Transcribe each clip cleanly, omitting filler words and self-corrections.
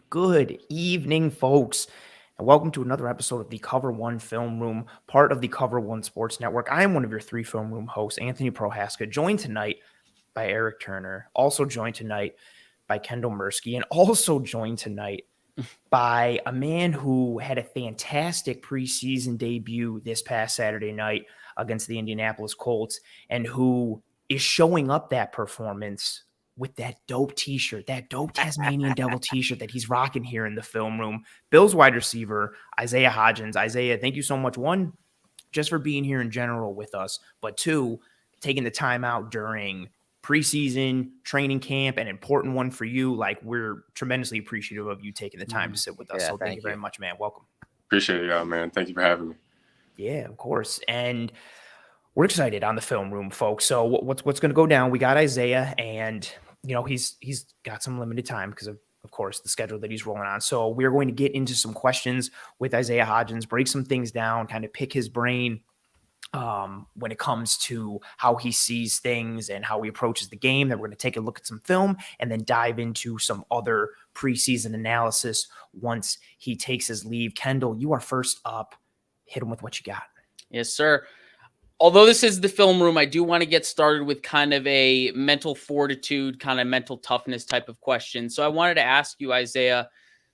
Good evening, folks, and welcome to another episode of the Cover One Film Room, part of the Cover One Sports Network. I am one of your three film room hosts, Anthony Prohaska, joined tonight by Eric Turner, also joined tonight by Kendall Mursky, and also joined tonight by a man who had a fantastic preseason debut this past Saturday night against the Indianapolis Colts, and who is showing up that performance with that dope t-shirt, that dope Tasmanian Devil t-shirt that he's rocking here in the film room. Bills wide receiver, Isaiah Hodgins. Isaiah, thank you so much. One, just for being here in general with us, but two, taking the time out during preseason, training camp, an important one for you. Like, we're tremendously appreciative of you taking the time to sit with us. Yeah, So thank you thank very you. much, man. Welcome. Appreciate it, y'all, man. Thank you for having me. Yeah, of course. And we're excited on the film room, folks. So what's going to go down? We got Isaiah, and he's got some limited time because of course the schedule that he's rolling on. So we're going to get into some questions with Isaiah Hodgins, break some things down, kind of pick his brain when it comes to how he sees things and how he approaches the game. Then we're going to take a look at some film and then dive into some other preseason analysis once he takes his leave. Kendall, you are first up. Hit him with what you got. Yes, sir. Although this is the film room, I do want to get started with kind of a mental fortitude, kind of mental toughness type of question. So I wanted to ask you, Isaiah,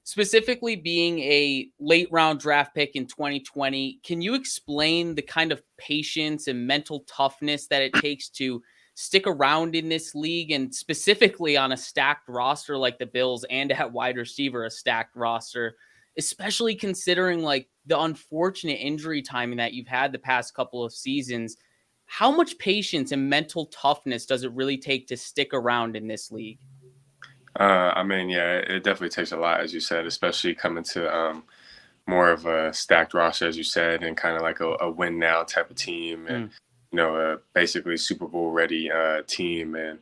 specifically being a late round draft pick in 2020, can you explain the kind of patience and mental toughness that it takes to stick around in this league, and specifically on a stacked roster like the Bills and at wide receiver, a stacked roster, especially considering like the unfortunate injury timing that you've had the past couple of seasons? How much patience and mental toughness does it really take to stick around in this league? Yeah, it definitely takes a lot, as you said, especially coming to more of a stacked roster, as you said, and kind of like a win now type of team, and a basically Super Bowl ready team. And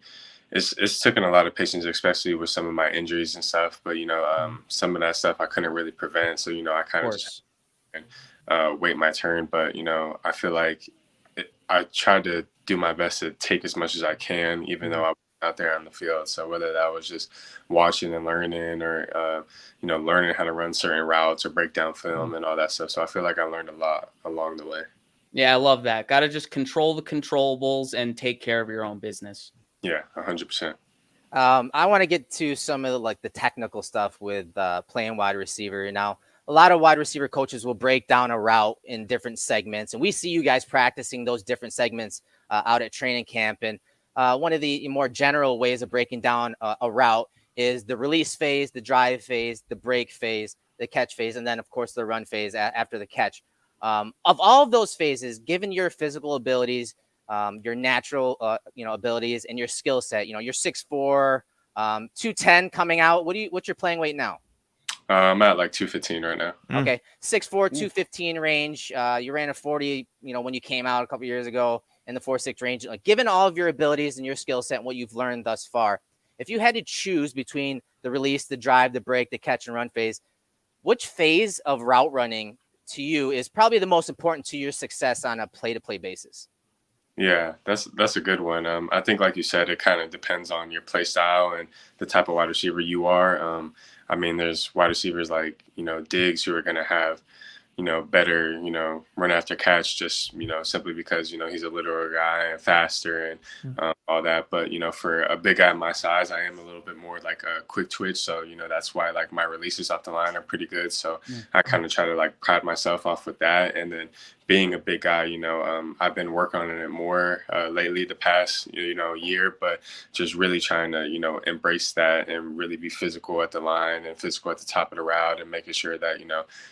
it's taken a lot of patience, especially with some of my injuries and stuff. But some of that stuff I couldn't really prevent, so I kind of just wait my turn. But I feel like I tried to do my best to take as much as I can, even though I was out there on the field. So whether that was just watching and learning, or learning how to run certain routes or break down film and all that stuff. So I feel like I learned a lot along the way. Yeah, I love that. Got to just control the controllables and take care of your own business. Yeah, 100%. I want to get to some of the technical stuff with playing wide receiver. Now, a lot of wide receiver coaches will break down a route in different segments, and we see you guys practicing those different segments out at training camp. And one of the more general ways of breaking down a route is the release phase, the drive phase, the break phase, the catch phase, and then, of course, the run phase after the catch. Of all of those phases, given your physical abilities, your natural, abilities, and your skill set, you're 6'4", 210 coming out. What's your playing weight now? I'm at like 215 right now. Okay, 6'4", 215 range. You ran a 40, when you came out a couple years ago in the 4.6 range. Like, given all of your abilities and your skill set and what you've learned thus far, if you had to choose between the release, the drive, the break, the catch and run phase, which phase of route running to you is probably the most important to your success on a play-to-play basis? Yeah, that's a good one. I think, like you said, it kind of depends on your play style and the type of wide receiver you are. There's wide receivers like, Diggs, who are going to have, better, run after catch, just, simply because, he's a literal guy and faster and all that. But, for a big guy my size, I am a little bit more like a quick twitch. So, that's why like my releases off the line are pretty good. So I kind of try to like pride myself off with that. And then being a big guy, I've been working on it more lately the past, year, but just really trying to, embrace that and really be physical at the line and physical at the top of the route, and making sure that,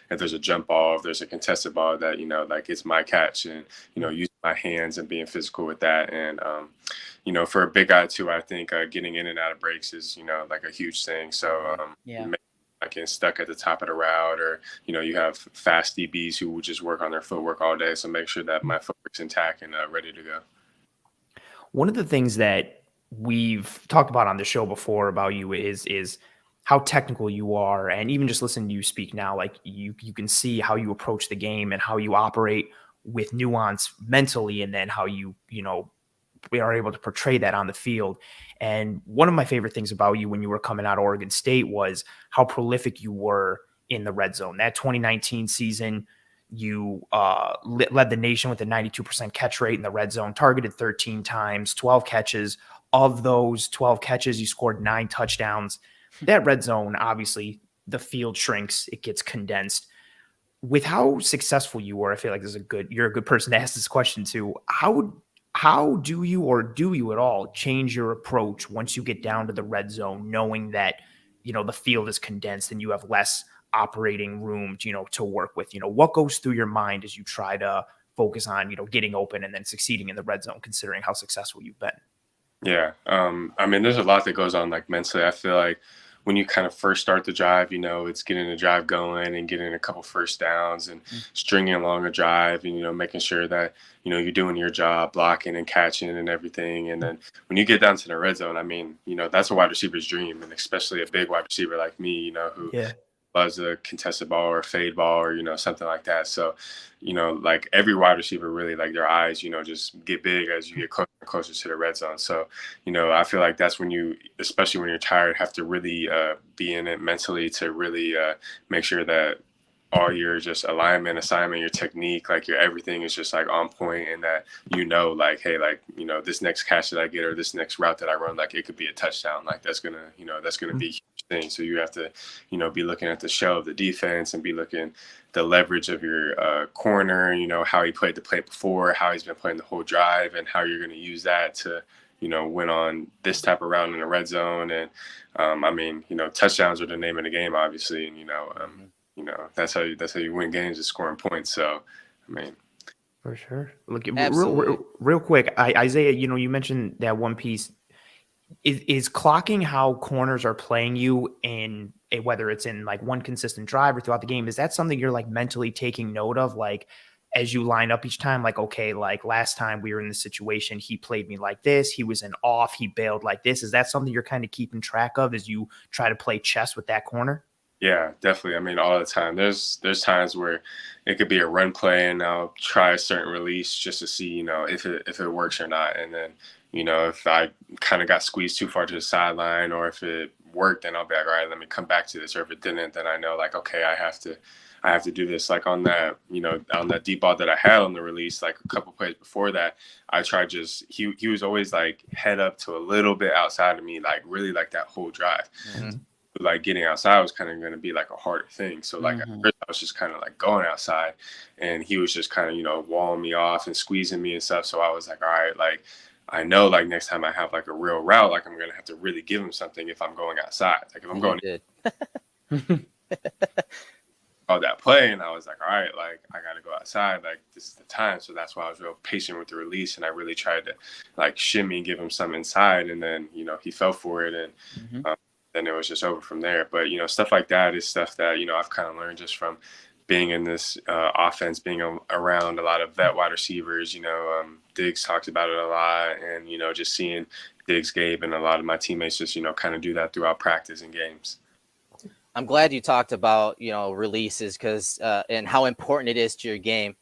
if there's a jump ball, if there's a contested ball, that, like it's my catch, and, using my hands and being physical with that. And, for a big guy too, I think getting in and out of breaks is, like a huge thing. So I get stuck at the top of the route, or, you have fast DBs who will just work on their footwork all day. So make sure that my footwork's intact and ready to go. One of the things that we've talked about on the show before about you is how technical you are. And even just listening to you speak now, like you can see how you approach the game and how you operate with nuance mentally, and then how you we are able to portray that on the field. And one of my favorite things about you when you were coming out of Oregon State was how prolific you were in the red zone. That 2019 season, you led the nation with a 92% catch rate in the red zone, targeted 13 times, 12 catches. Of those 12 catches, you scored 9 touchdowns. That red zone, obviously, the field shrinks, it gets condensed. With how successful you were, I feel like you're a good person to ask this question to. How do you, or do you at all, change your approach once you get down to the red zone, knowing that, the field is condensed and you have less operating room, to work with? What goes through your mind as you try to focus on, getting open and then succeeding in the red zone, considering how successful you've been? Yeah. I mean, there's a lot that goes on like mentally. I feel like when you kind of first start the drive, it's getting the drive going and getting a couple first downs and stringing along a drive and, making sure that, you're doing your job, blocking and catching and everything. And then when you get down to the red zone, I mean, that's a wide receiver's dream, and especially a big wide receiver like me, who loves a contested ball or a fade ball or, something like that. So, like every wide receiver really, like their eyes, just get big as you get closer and closer to the red zone. So, I feel like that's when you, especially when you're tired, have to really be in it mentally to really make sure that all your just alignment, assignment, your technique, like your everything is just like on point, and that, like, hey, like, this next catch that I get or this next route that I run, like it could be a touchdown. Like that's going to be a huge thing. So you have to, be looking at the shell of the defense and be looking the leverage of your corner, how he played the play before, how he's been playing the whole drive, and how you're going to use that to, win on this type of round in the red zone. And I mean, touchdowns are the name of the game, obviously. And, that's how you win games, is scoring points. So, I mean, for sure. Look, real quick, Isaiah, you mentioned that one piece. Is clocking how corners are playing you in whether it's in like one consistent drive or throughout the game, is that something you're like mentally taking note of? Like as you line up each time, like, okay, like last time we were in this situation, he played me like this, he was an off, he bailed like this. Is that something you're kind of keeping track of as you try to play chess with that corner? Yeah, definitely. I mean, all the time. There's times where it could be a run play and I'll try a certain release just to see, if it works or not. And then, if I kind of got squeezed too far to the sideline, or if it worked, then I'll be like, all right, let me come back to this. Or if it didn't, then I know like, okay, I have to do this. Like on that, on that deep ball that I had on the release, like a couple plays before that, I tried he was always like head up to a little bit outside of me, like really like that whole drive. Mm-hmm. Like getting outside was kind of going to be like a harder thing. So like at first I was just kind of like going outside, and he was just kind of, walling me off and squeezing me and stuff. So I was like, all right, like I know like next time I have like a real route, like I'm going to have to really give him something if I'm going outside. Like if I'm going that play, and I was like, all right, like I got to go outside. Like this is the time. So that's why I was real patient with the release, and I really tried to like shimmy and give him some inside. And then, he fell for it, and then it was just over from there. But, stuff like that is stuff that, I've kind of learned just from being in this offense, being around a lot of vet wide receivers. Diggs talks about it a lot, and, just seeing Diggs, Gabe, and a lot of my teammates just, kind of do that throughout practice and games. I'm glad you talked about, releases and how important it is to your game,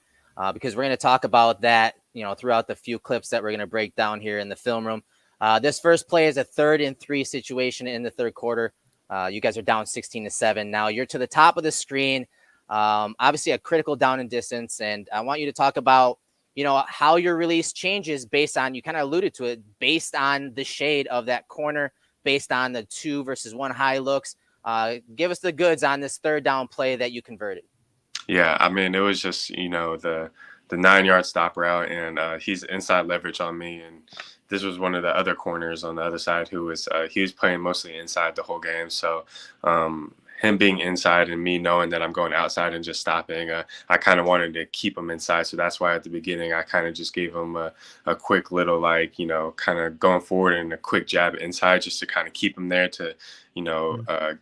because we're going to talk about that, throughout the few clips that we're going to break down here in the film room. This first play is a 3rd and 3 situation in the third quarter. You guys are down 16-7. Now you're to the top of the screen. Obviously a critical down and distance. And I want you to talk about, how your release changes based on, you kind of alluded to it, based on the shade of that corner, based on the 2 versus 1 high looks. Give us the goods on this 3rd down play that you converted. Yeah. I mean, it was just, the 9-yard stop route, and he's inside leverage on me. And this was one of the other corners on the other side who was he was playing mostly inside the whole game. So him being inside and me knowing that I'm going outside and just stopping, I kind of wanted to keep him inside. So that's why at the beginning I kind of just gave him a quick little, like, kind of going forward and a quick jab inside just to kind of keep him there to,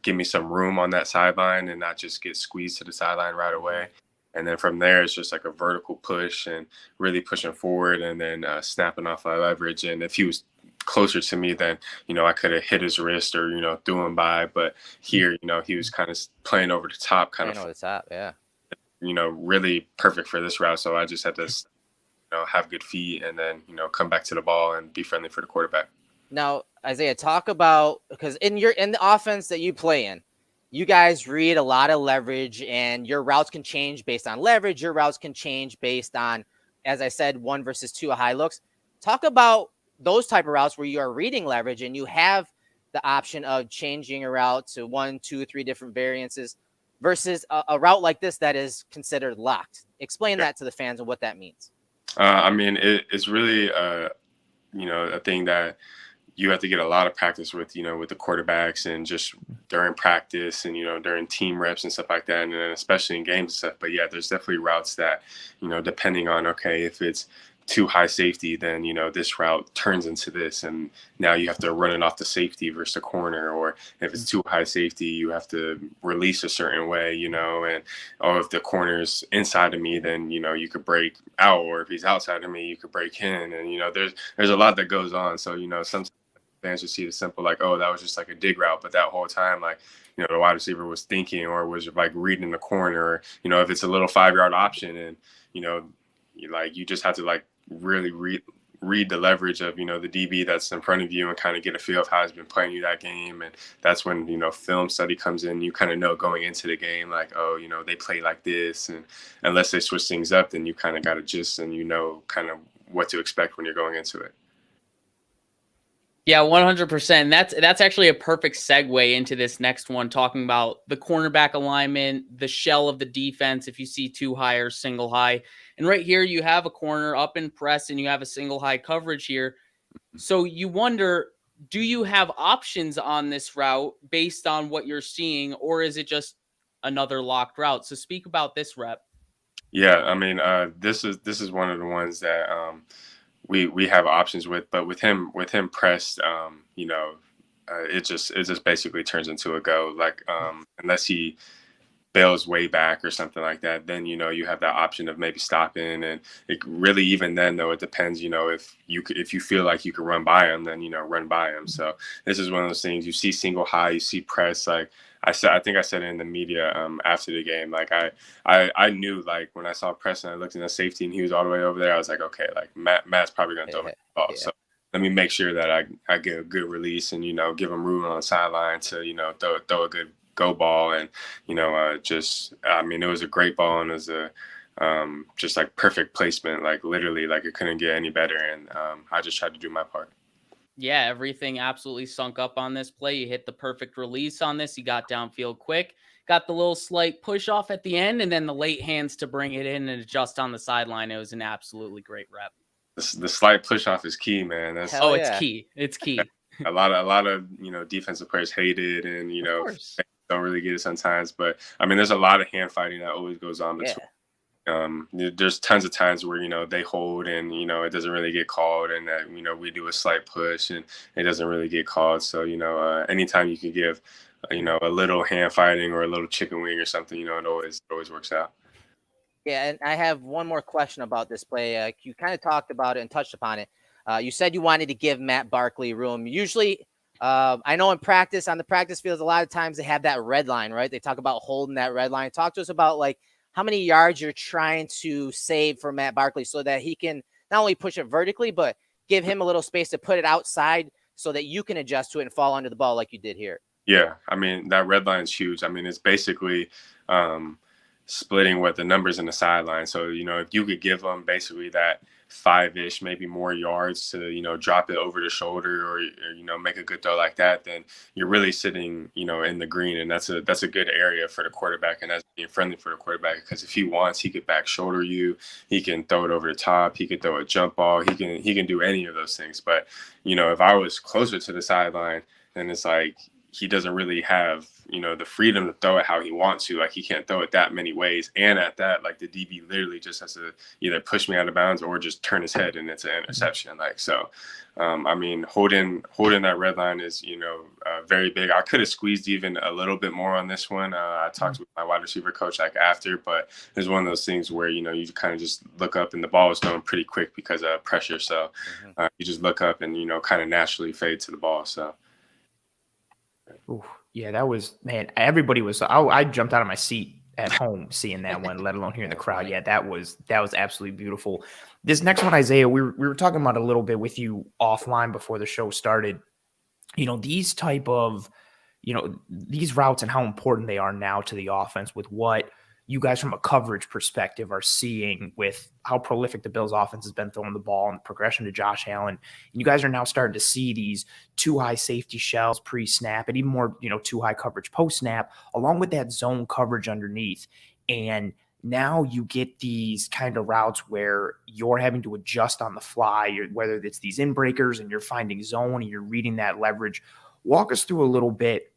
give me some room on that sideline and not just get squeezed to the sideline right away. And then from there, it's just like a vertical push and really pushing forward, and then snapping off my leverage. And if he was closer to me, then, I could have hit his wrist or, threw him by. But here, he was kind of playing over the top, over the top, yeah. Really perfect for this route. So I just had to, have good feet, and then, come back to the ball and be friendly for the quarterback. Now, Isaiah, talk about, because in the offense that you play in, you guys read a lot of leverage, and your routes can change based on leverage. Your routes can change based on, as I said, 1 versus 2 high looks. Talk about those type of routes where you are reading leverage and you have the option of changing a route to 1, 2, 3 different variances versus a route like this that is considered locked. Explain that to the fans and what that means. I mean, it's really, a thing that you have to get a lot of practice with, with the quarterbacks and just during practice and, during team reps and stuff like that. And then especially in games and stuff. But yeah, there's definitely routes that, depending on, okay, if it's too high safety, then, this route turns into this. And now you have to run it off the safety versus the corner. Or if it's too high safety, you have to release a certain way, and, or if the corner's inside of me, then, you could break out. Or if he's outside of me, you could break in. And, there's a lot that goes on. So, sometimes fans just see the simple, like, oh, that was just like a dig route. But that whole time, like, the wide receiver was thinking or was like reading the corner, or, if it's a little 5-yard option and, you just have to like really read the leverage of, the DB that's in front of you and kind of get a feel of how he's been playing you that game. And that's when, film study comes in. You kind of know going into the game, like, oh, they play like this. And unless they switch things up, then you kind of got to just, and kind of what to expect when you're going into it. Yeah, 100%. That's actually a perfect segue into this next one, talking about the cornerback alignment, the shell of the defense, if you see 2 high or single high. And right here, you have a corner up in press and you have a single high coverage here. So you wonder, do you have options on this route based on what you're seeing, or is it just another locked route? So speak about this rep. Yeah, I mean, this is one of the ones that we have options with, but with him pressed, it just basically turns into a go. Like, unless he bails way back or something like that, then you have that option of maybe stopping. And it really, even then though, it depends. If you feel like you can run by him, then run by him. So this is one of those things. You see single high, you see press. Like I think I said it in the media after the game. Like I knew, like, when I saw press and I looked in the safety and he was all the way over there, I was like, okay, like Matt's probably gonna throw the ball. Yeah. So let me make sure that I get a good release and give him room on the sideline to throw a good go ball. And it was a great ball, and it was a just like perfect placement, like literally, like it couldn't get any better. And I just tried to do my part. Yeah, everything absolutely sunk up on this play. You hit the perfect release on this. You got downfield quick, got the little slight push off at the end, and then the late hands to bring it in and adjust on the sideline. It was an absolutely great rep. The slight push off is key, man. It's key. It's key. a lot of defensive players hate it, and don't really get it sometimes. But I mean, there's a lot of hand fighting that always goes on between. There's tons of times where they hold and it doesn't really get called, and that we do a slight push and it doesn't really get called. So anytime you can give a little hand fighting or a little chicken wing or something, it always works out. Yeah, and I have one more question about this play. You kind of talked about it and touched upon it. You said you wanted to give Matt Barkley room. Usually, I know in practice, on the practice fields, a lot of times they have that red line, right? They talk about holding that red line. Talk to us about, like, how many yards you're trying to save for Matt Barkley so that he can not only push it vertically, but give him a little space to put it outside so that you can adjust to it and fall under the ball like you did here. Yeah, I mean, that red line is huge. I mean, it's basically splitting what the numbers in the sideline. So, if you could give them basically that 5-ish, maybe more yards to, drop it over the shoulder or make a good throw like that, then you're really sitting, in the green. And that's a good area for the quarterback. And that's being friendly for the quarterback, because if he wants, he could back shoulder you, he can throw it over the top, he could throw a jump ball, he can do any of those things. But, if I was closer to the sideline, then it's like, he doesn't really have, the freedom to throw it how he wants to. Like, he can't throw it that many ways. And at that, like, the DB literally just has to either push me out of bounds or just turn his head and it's an interception. Like, so, I mean, holding that red line is, very big. I could have squeezed even a little bit more on this one. I talked with my wide receiver coach after, but it's one of those things where, you kind of just look up and the ball was going pretty quick because of pressure. So you just look up and, kind of naturally fade to the ball. So. Ooh, yeah, that was, man, everybody was, I jumped out of my seat at home seeing that one, let alone hearing the crowd. Yeah, that was absolutely beautiful. This next one, Isaiah, we were talking about a little bit with you offline before the show started. These type of, these routes and how important they are now to the offense with what you guys from a coverage perspective are seeing with how prolific the Bills offense has been throwing the ball and the progression to Josh Allen. And you guys are now starting to see these two high safety shells pre-snap and even more, two high coverage post-snap, along with that zone coverage underneath. And now you get these kind of routes where you're having to adjust on the fly, whether it's these in breakers and you're finding zone and you're reading that leverage. Walk us through a little bit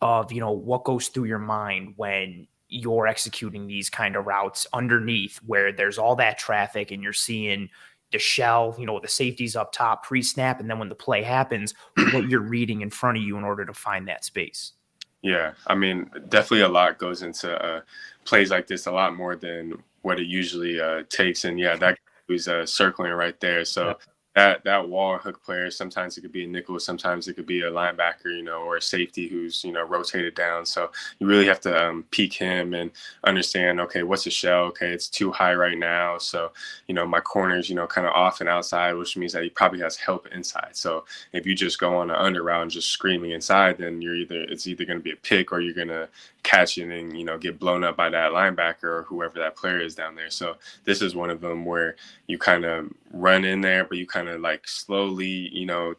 of, what goes through your mind when you're executing these kind of routes underneath where there's all that traffic and you're seeing the shell, the safeties up top pre-snap. And then when the play happens, what you're reading in front of you in order to find that space. Yeah, I mean, definitely a lot goes into plays like this, a lot more than what it usually takes. And yeah, that was circling right there. So that wall hook player, sometimes it could be a nickel, sometimes it could be a linebacker, or a safety who's, rotated down. So you really have to peek him and understand, okay, what's the shell? Okay, it's too high right now. So, my corner's, kind of off and outside, which means that he probably has help inside. So if you just go on an under route and just screaming inside, then it's either going to be a pick or you're going to catch it and, get blown up by that linebacker or whoever that player is down there. So this is one of them where you kind of run in there, but you kind of like slowly,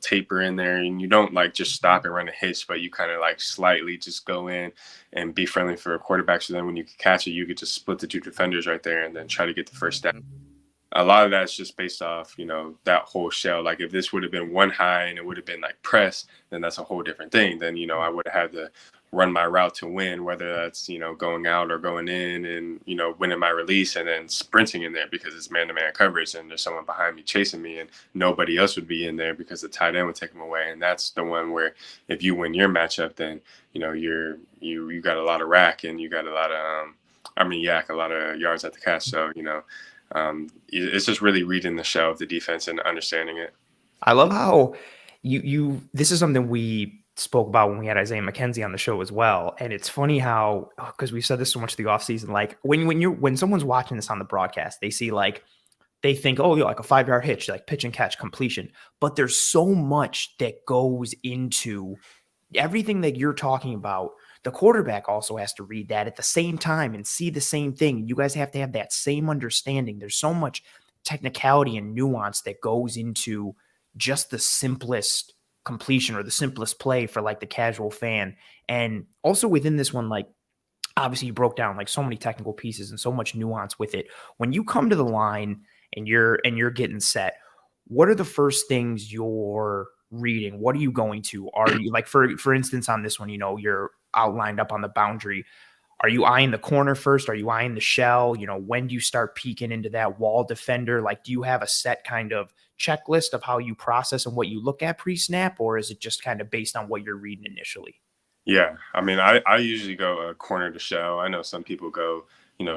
taper in there, and you don't like just stop and run a hitch, but you kind of like slightly just go in and be friendly for a quarterback. So then when you catch it, you could just split the two defenders right there and then try to get the first down. A lot of that's just based off, that whole shell. Like if this would have been one high and it would have been like press, then that's a whole different thing. Then, I would have had to run my route to win, whether that's, going out or going in and, winning my release and then sprinting in there because it's man-to-man coverage and there's someone behind me chasing me and nobody else would be in there because the tight end would take them away. And that's the one where if you win your matchup, then, you got a lot of rack and you got a lot of, yak, a lot of yards at the catch. So, it's just really reading the shell of the defense and understanding it. I love how this is something we spoke about when we had Isaiah McKenzie on the show as well. And it's funny how, because we've said this so much through the offseason, like when someone's watching this on the broadcast, they see they think, oh, like a 5-yard hitch, like pitch and catch completion. But there's so much that goes into everything that you're talking about. The quarterback also has to read that at the same time and see the same thing. You guys have to have that same understanding. There's so much technicality and nuance that goes into just the simplest completion or the simplest play for like the casual fan. And also within this one, like obviously you broke down like so many technical pieces and so much nuance with it. When you come to the line and you're getting set, what are the first things you're reading? What are you going to? Are you like, for instance, on this one, you're outlined up on the boundary. Are you eyeing the corner first? Are you eyeing the shell? When do you start peeking into that wall defender? Like, do you have a set kind of checklist of how you process and what you look at pre-snap, or is it just kind of based on what you're reading initially? Yeah, I usually go corner to shell. I know some people go,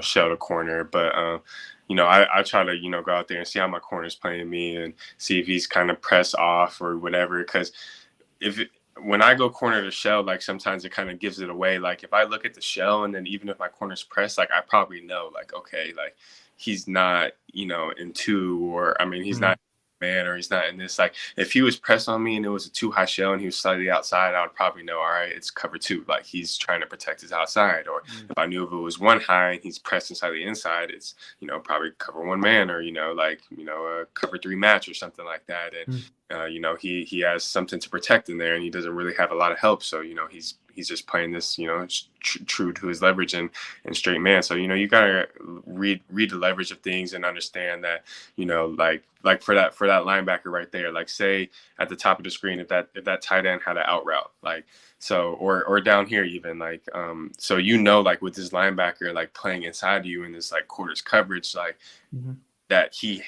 shell to corner, but I try to, go out there and see how my corner's playing me and see if he's kind of press off or whatever. Because when I go corner to shell, like sometimes it kind of gives it away. Like if I look at the shell and then even if my corner's pressed, like I probably know, like, okay, like he's not, in two, or he's not man, or he's not in this. Like if he was pressed on me and it was a too high shell and he was slightly outside, I would probably know, all right, it's cover 2. Like he's trying to protect his outside. Or if I knew if it was one high and he's pressed inside the inside, it's, probably cover 1 man, or, a cover 3 match or something like that. And, he has something to protect in there and he doesn't really have a lot of help. So, he's just playing this, true to his leverage and straight man. So, you gotta read the leverage of things and understand that, like for that linebacker right there, like say at the top of the screen, if that tight end had an out route, like, so, or down here even, like, so, like with this linebacker, like playing inside you in this like quarters coverage, like that he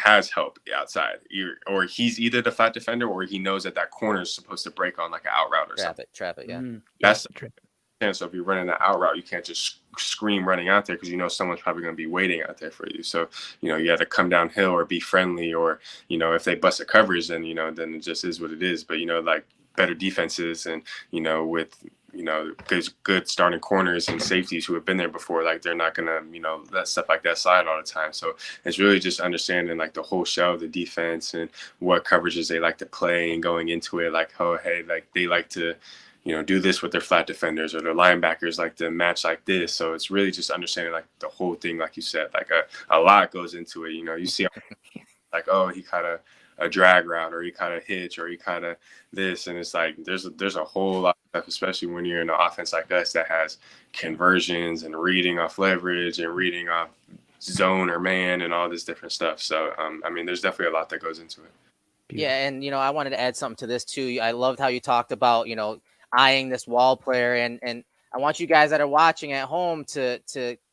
has help outside, or he's either the flat defender or he knows that corner is supposed to break on like an out route or something. Trap it, yeah. That's and so if you're running the out route, you can't just scream running out there because someone's probably going to be waiting out there for you. So you have to come downhill or be friendly, or if they bust a coverage, then then it just is what it is. But like better defenses and with good starting corners and safeties who have been there before. Like they're not gonna, let stuff like that slide all the time. So it's really just understanding like the whole shell of the defense and what coverages they like to play and going into it. Like, oh, hey, like they like to, do this with their flat defenders, or their linebackers like to match like this. So it's really just understanding like the whole thing, like you said, like a lot goes into it. You see like, oh, he caught a drag route, or he caught a hitch, or he caught a this, and it's like there's a whole lot of stuff, especially when you're in an offense like us that has conversions and reading off leverage and reading off zone or man and all this different stuff. So there's definitely a lot that goes into it. Yeah, and I wanted to add something to this too. I loved how you talked about eyeing this wall player, and I want you guys that are watching at home to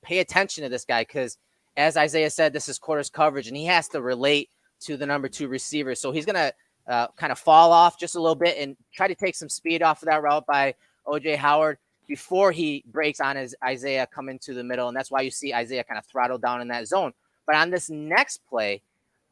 pay attention to this guy, because as Isaiah said, this is quarters coverage, and he has to relate to the number 2 receiver. So he's going to kind of fall off just a little bit and try to take some speed off of that route by O.J. Howard before he breaks on his Isaiah coming to the middle. And that's why you see Isaiah kind of throttle down in that zone. But on this next play,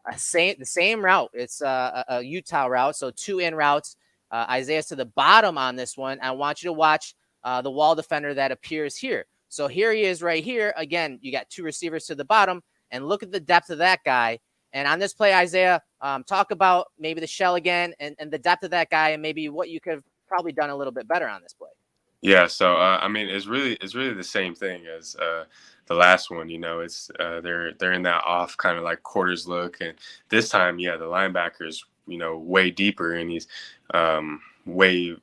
the same route, it's a Utah route, so 2 in routes. Isaiah's to the bottom on this one. I want you to watch the wall defender that appears here. So here he is right here. Again, you got 2 receivers to the bottom, and look at the depth of that guy. And on this play, Isaiah, talk about maybe the shell again and the depth of that guy, and maybe what you could have probably done a little bit better on this play. Yeah, so it's really the same thing as the last one. It's they're in that off kind of like quarters look, and this time, the linebacker's way deeper, and he's way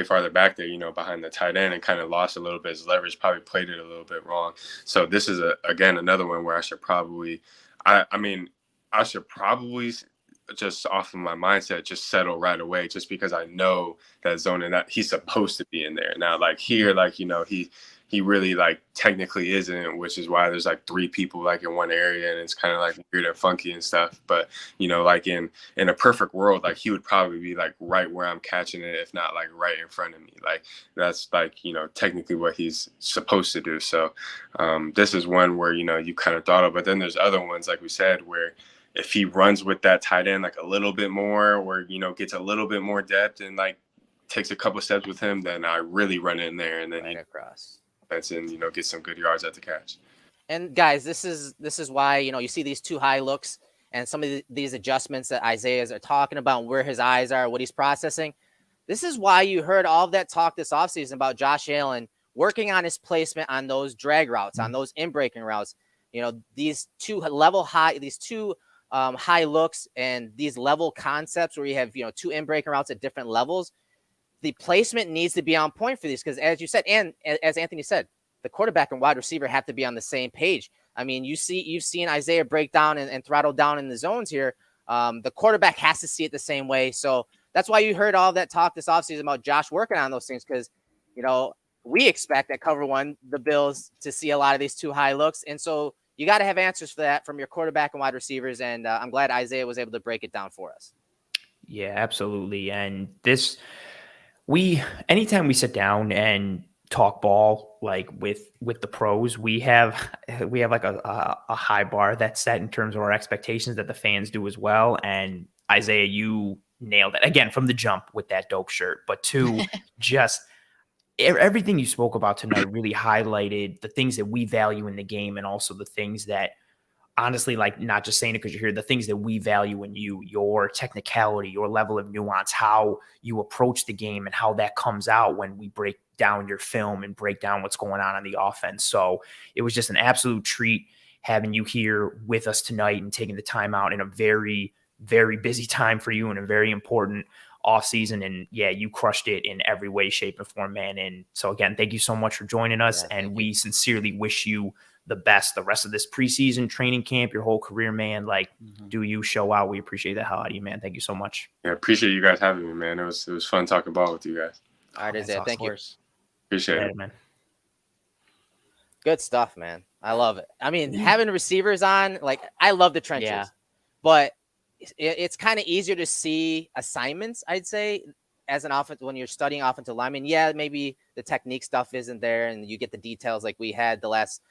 farther back there, behind the tight end, and kind of lost a little bit. His leverage probably played it a little bit wrong. So this is again another one where I should probably, I should probably just off of my mindset just settle right away, just because I know that zone and that he's supposed to be in there. Now, like here, like he really like technically isn't, which is why there's like 3 people like in one area, and it's kind of like weird and funky and stuff. But like in a perfect world, like he would probably be like right where I'm catching it, if not like right in front of me. Like that's like technically what he's supposed to do. So this is one where you kind of thought of, but then there's other ones like we said where if he runs with that tight end like a little bit more, or gets a little bit more depth and like takes a couple steps with him, then I really run in there, and then right across and get some good yards at the catch. And guys, this is why you see these 2 high looks and some of these adjustments that Isaiah's are talking about, and where his eyes are, what he's processing. This is why you heard all of that talk this offseason about Josh Allen working on his placement on those drag routes, on those in-breaking routes. These 2 high looks and these level concepts where you have 2 in-breaking routes at different levels. The placement needs to be on point for these, because as you said, and as Anthony said, the quarterback and wide receiver have to be on the same page. I mean, you've seen Isaiah break down and throttle down in the zones here. The quarterback has to see it the same way. So that's why you heard all that talk this offseason about Josh working on those things, because we expect at Cover One the Bills to see a lot of these 2 high looks, and so you got to have answers for that from your quarterback and wide receivers. And I'm glad Isaiah was able to break it down for us. Yeah, absolutely. And anytime we sit down and talk ball, like with the pros, we have like a high bar that's set in terms of our expectations that the fans do as well. And Isaiah, you nailed it again from the jump with that dope shirt, but 2, just everything you spoke about tonight really highlighted the things that we value in the game, and also the things that, honestly, like not just saying it because you're here, the things that we value in you, your technicality, your level of nuance, how you approach the game, and how that comes out when we break down your film and break down what's going on the offense. So it was just an absolute treat having you here with us tonight and taking the time out in a very, very busy time for you and a very important off season. And yeah, you crushed it in every way, shape, and form, man. And so again, thank you so much for joining us. Yeah, and we sincerely wish you the best the rest of this preseason, training camp, your whole career, man. Like, do you show out? We appreciate the hell out of you, man. Thank you so much. Yeah, appreciate you guys having me, man. It was fun talking ball with you guys. All right, Isaiah, thank you. Appreciate it, man. Good stuff, man. I love it. I mean, having receivers on, like, I love the trenches, but it's kind of easier to see assignments, I'd say, as an offense when you're studying offensive lineman. Yeah, maybe the technique stuff isn't there, and you get the details like we had the last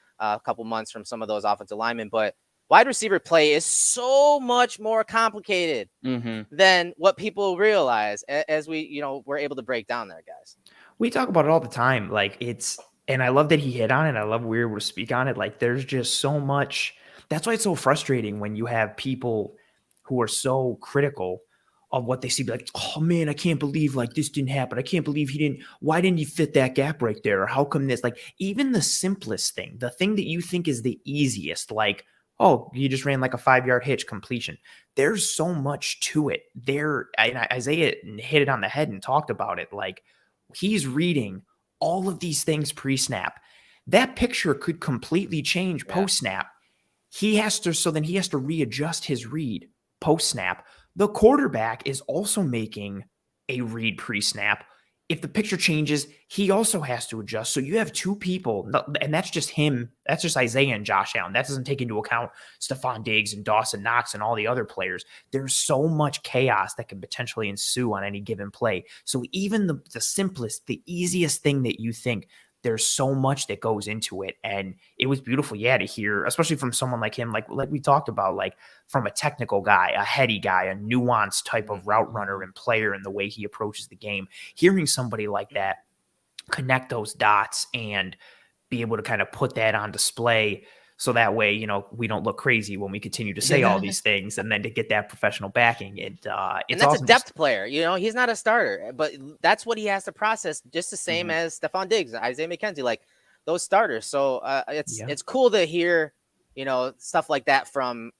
couple months from some of those offensive linemen. But wide receiver play is so much more complicated than what people realize, as we, we're able to break down there, guys. We talk about it all the time. Like and I love that he hit on it. I love we were able to speak on it. Like there's just so much. That's why it's so frustrating when you have people who are so critical of what they see. Be like, oh man, I can't believe like this didn't happen. I can't believe why didn't he fit that gap right there? Or how come this? Like even the simplest thing, the thing that you think is the easiest, like, oh, you just ran like a 5-yard hitch completion. There's so much to it. Isaiah hit it on the head and talked about it. Like, he's reading all of these things pre-snap. That picture could completely change post-snap. Then he has to readjust his read post-snap. The quarterback is also making a read pre-snap. If the picture changes, he also has to adjust. So you have two people, and that's just him. That's just Isaiah and Josh Allen. That doesn't take into account Stephon Diggs and Dawson Knox and all the other players. There's so much chaos that can potentially ensue on any given play. So even the simplest, the easiest thing that you think, there's so much that goes into it. And it was beautiful, to hear, especially from someone like him, like we talked about, like from a technical guy, a heady guy, a nuanced type of route runner and player in the way he approaches the game. Hearing somebody like that connect those dots and be able to kind of put that on display so that way, we don't look crazy when we continue to say all these things, and then to get that professional backing, it's and that's awesome. A depth player. He's not a starter, but that's what he has to process, just the same as Stephon Diggs, Isaiah McKenzie, like those starters. So it's cool to hear, stuff like that from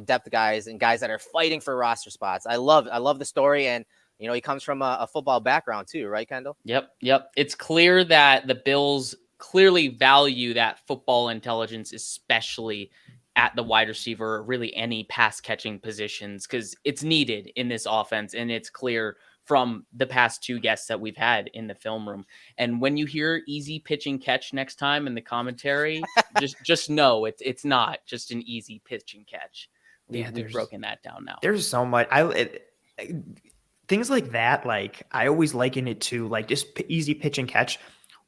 depth guys and guys that are fighting for roster spots. I love the story, and he comes from a football background too, right, Kendall? Yep. It's clear that the Bills clearly value that football intelligence, especially at the wide receiver, really any pass catching positions, because it's needed in this offense. And it's clear from the past two guests that we've had in the film room. And when you hear easy pitch and catch next time in the commentary, just know it's not just an easy pitch and catch. We've broken that down now. There's so much. Things like that, like I always liken it to like just easy pitch and catch.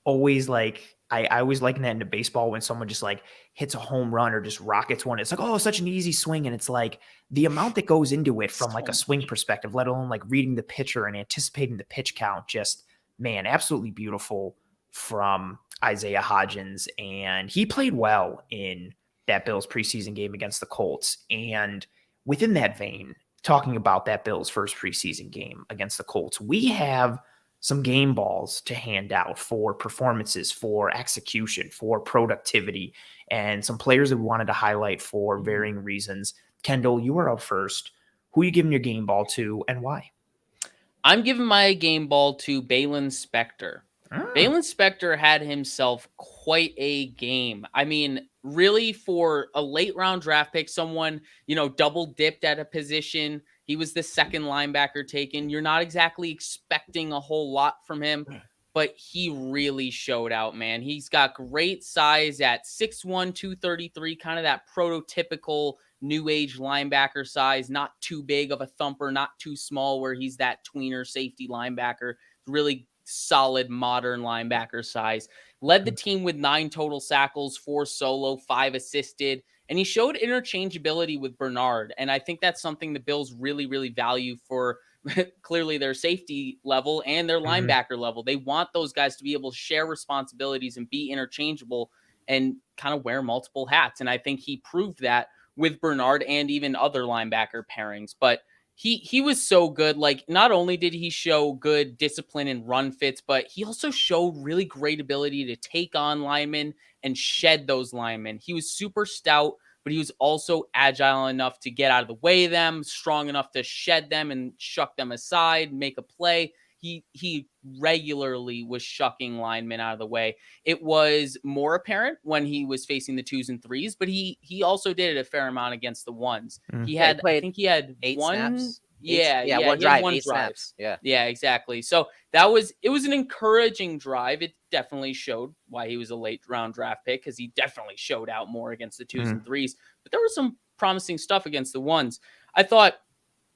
Always like I always liken that into baseball when someone just like hits a home run or just rockets one. It's like, oh, such an easy swing. And it's like the amount that goes into it from like a swing perspective, let alone like reading the pitcher and anticipating the pitch count, just, man, absolutely beautiful from Isaiah Hodgins. And he played well in that Bills preseason game against the Colts. And within that vein, talking about that Bills first preseason game against the Colts, we have some game balls to hand out for performances, for execution, for productivity, and some players that we wanted to highlight for varying reasons. Kendall, you are up first. Who are you giving your game ball to and why? I'm giving my game ball to Baylon Spector. Baylon Spector had himself quite a game. I mean, really, for a late round draft pick, someone, double dipped at a position. He was the second linebacker taken. You're not exactly expecting a whole lot from him, but he really showed out, man. He's got great size at 6'1", 233, kind of that prototypical new age linebacker size, not too big of a thumper, not too small where he's that tweener safety linebacker. Really solid modern linebacker size. Led the team with 9 total tackles, 4 solo, 5 assisted. And he showed interchangeability with Bernard. And I think that's something the Bills really, really value for clearly their safety level and their linebacker level. They want those guys to be able to share responsibilities and be interchangeable and kind of wear multiple hats. And I think he proved that with Bernard and even other linebacker pairings. But he was so good. Like, not only did he show good discipline and run fits, but he also showed really great ability to take on linemen and shed those linemen. He was super stout, but he was also agile enough to get out of the way of them, strong enough to shed them and shuck them aside, make a play. He regularly was shucking linemen out of the way. It was more apparent when he was facing the 2s and 3s, but he also did it a fair amount against the 1s. He had, I think he had 8 one snaps. One drive, 8 drive. snaps. Yeah, exactly. So it was an encouraging drive. It definitely showed why he was a late round draft pick, because he definitely showed out more against the 2s and 3s. But there was some promising stuff against the 1s. I thought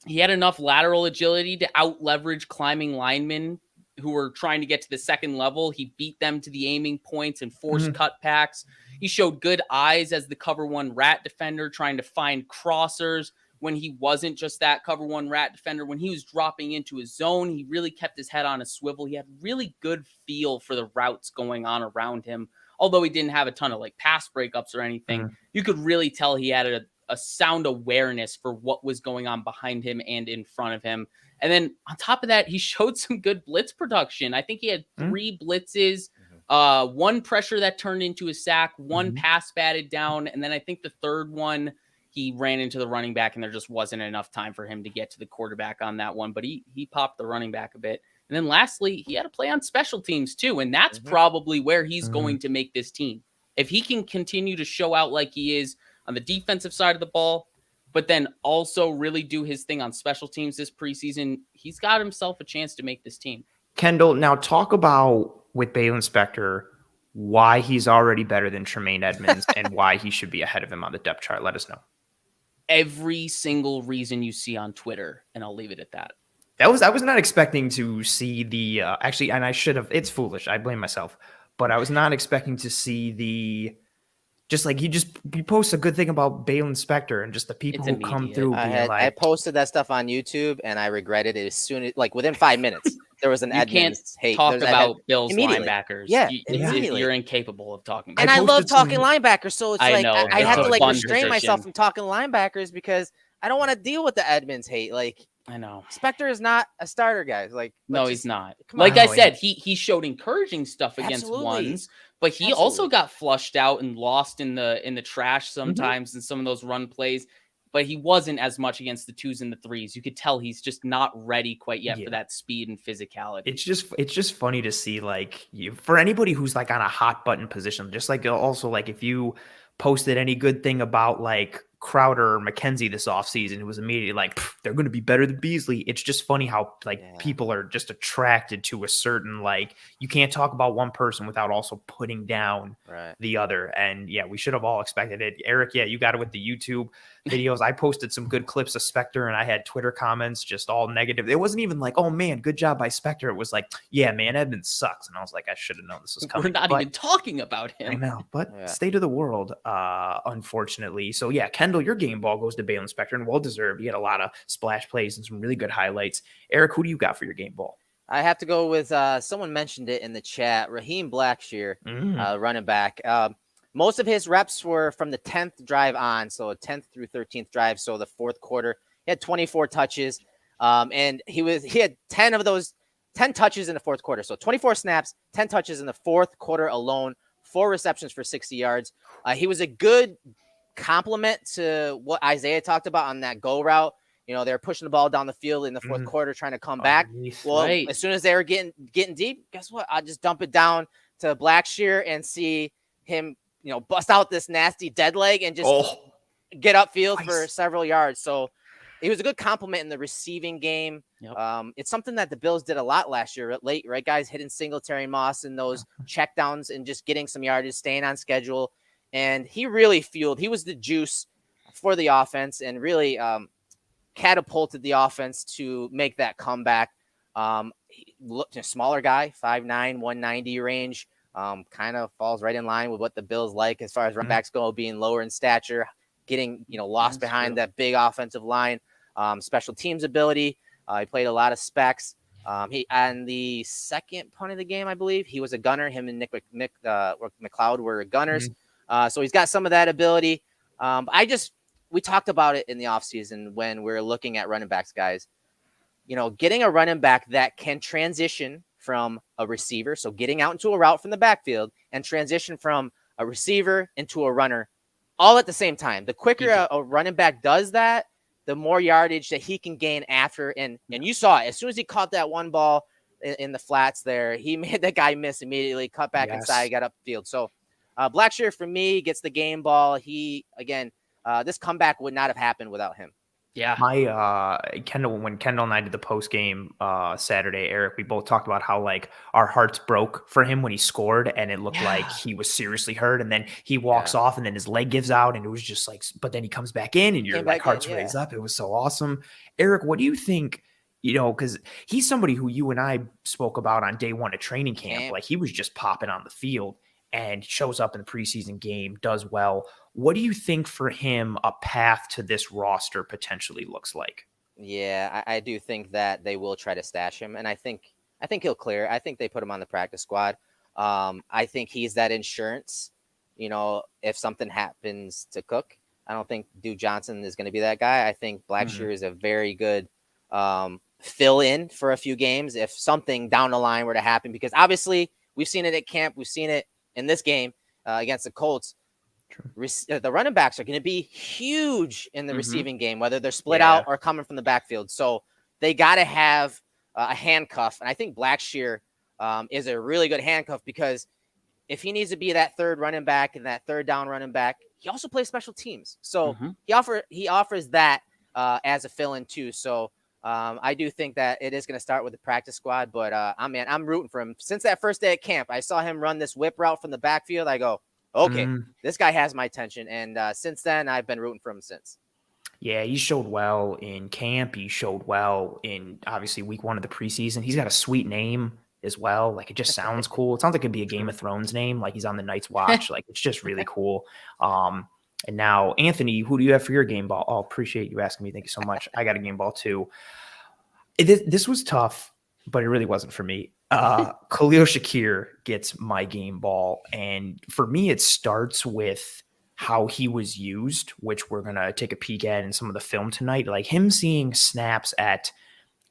he had enough lateral agility to out leverage climbing linemen who were trying to get to the second level. He beat them to the aiming points and forced cutbacks. He showed good eyes as the cover 1 rat defender, trying to find crossers, when he wasn't just that cover one rat defender. When he was dropping into his zone, he really kept his head on a swivel. He had really good feel for the routes going on around him. Although he didn't have a ton of like pass breakups or anything, you could really tell he had a sound awareness for what was going on behind him and in front of him. And then on top of that, he showed some good blitz production. I think he had 3 blitzes, one pressure that turned into a sack, one pass batted down. And then I think the third one, he ran into the running back and there just wasn't enough time for him to get to the quarterback on that one. But he popped the running back a bit. And then lastly, he had to play on special teams too. And that's probably where he's going to make this team. If he can continue to show out like he is on the defensive side of the ball, but then also really do his thing on special teams this preseason, he's got himself a chance to make this team. Kendall, now talk about with Baylon Spector why he's already better than Tremaine Edmonds and why he should be ahead of him on the depth chart. Let us know. Every single reason you see on Twitter, and I'll leave it at that. I was not expecting to see the actually, and I should have. It's foolish. I blame myself, but I was not expecting to see the just like he posts a good thing about Baylon Spector and just the people who come through. I posted that stuff on YouTube and I regretted it as soon as within 5 minutes. There was an Edmonds hate. Talk about Bills linebackers. Yeah, you're incapable of talking about and I love talking linebackers, so it's I have to restrain myself from talking linebackers because I don't want to deal with the Edmonds hate. I know Spector is not a starter, guys. He's not. Like I said, he showed encouraging stuff against ones, but he also got flushed out and lost in the trash sometimes in some of those run plays. But he wasn't as much against the 2s and the 3s. You could tell he's just not ready quite yet for that speed and physicality. It's just funny to see for anybody who's on a hot button position, just also if you posted any good thing about Crowder or McKenzie this offseason, it was immediately they're going to be better than Beasley. It's just funny how people are just attracted to a certain you can't talk about one person without also putting down the other. And we should have all expected it. Eric, you got it with the YouTube videos. I posted some good clips of Spector and I had Twitter comments just all negative. It wasn't even oh man, good job by Spector. It was yeah, man, Edmonds sucks. And I was I should have known this was coming. We're not even talking about him. I know, but state of the world, unfortunately. So Kendall, your game ball goes to Baylon Spector and well deserved. He had a lot of splash plays and some really good highlights. Eric, who do you got for your game ball? I have to go with someone mentioned it in the chat, Raheem Blackshear, running back. Most of his reps were from the 10th drive on, so 10th through 13th drive, so the fourth quarter. He had 24 touches, and he had 10 of those 10 touches in the fourth quarter. So 24 snaps, 10 touches in the fourth quarter alone, 4 receptions for 60 yards. He was a good complement to what Isaiah talked about on that go route. They're pushing the ball down the field in the fourth quarter, trying to come back. Well, as soon as they were getting deep, guess what? I just dump it down to Blackshear and see him, bust out this nasty dead leg and just get upfield for several yards. So it was a good compliment in the receiving game. Yep. It's something that the Bills did a lot last year, right, guys? Hitting Singletary and Moss and those checkdowns and just getting some yardage, staying on schedule. And he really he was the juice for the offense and really catapulted the offense to make that comeback. He looked a smaller guy, 5'9", 190 range. Kind of falls right in line with what the Bills like as far as run backs go, being lower in stature, getting lost behind that big offensive line. Special teams ability. He played a lot of specs. He on the second punt of the game, I believe, he was a gunner. Him and Nick McLeod were gunners. So he's got some of that ability. We talked about it in the offseason when we're looking at running backs, guys. Getting a running back that can transition from a receiver, so getting out into a route from the backfield and transition from a receiver into a runner all at the same time. The quicker a running back does that, the more yardage that he can gain after. And you saw it. As soon as he caught that one ball in the flats there, he made that guy miss immediately, cut back inside, got upfield. So Blackshear, for me, gets the game ball. He, again, this comeback would not have happened without him. Yeah. When Kendall and I did the post game Saturday, Eric, we both talked about how our hearts broke for him when he scored and it looked like he was seriously hurt. And then he walks off and then his leg gives out and it was just but then he comes back in and your heart's raised up. It was so awesome. Eric, what do you think? Because he's somebody who you and I spoke about on day one of training camp. He was just popping on the field. and shows up in the preseason game, does well. What do you think for him a path to this roster potentially looks like? Yeah, I do think that they will try to stash him, and I think he'll clear. I think they put him on the practice squad. I think he's that insurance. If something happens to Cook, I don't think Duke Johnson is going to be that guy. I think Blackshear is a very good fill in for a few games if something down the line were to happen, because obviously we've seen it at camp, we've seen it in this game against the Colts. The running backs are going to be huge in the receiving game, whether they're split out or coming from the backfield. So they got to have a handcuff. And I think Blackshear is a really good handcuff, because if he needs to be that third running back and that third down running back, he also plays special teams. So he offers that as a fill-in too. So I do think that it is going to start with the practice squad, but I'm rooting for him. Since that first day at camp, I saw him run this whip route from the backfield. I go, okay, this guy has my attention. And since then, I've been rooting for him since. Yeah, he showed well in camp. He showed well in, obviously, week 1 of the preseason. He's got a sweet name as well. Like, it just sounds cool. It sounds like it'd be a Game of Thrones name. Like, he's on the Night's Watch. Like, it's just really cool. And now, Anthony, who do you have for your game ball? Oh, appreciate you asking me. Thank you so much. I got a game ball too. This was tough, but it really wasn't for me. Khalil Shakir gets my game ball. And for me, it starts with how he was used, which we're going to take a peek at in some of the film tonight. Like him seeing snaps at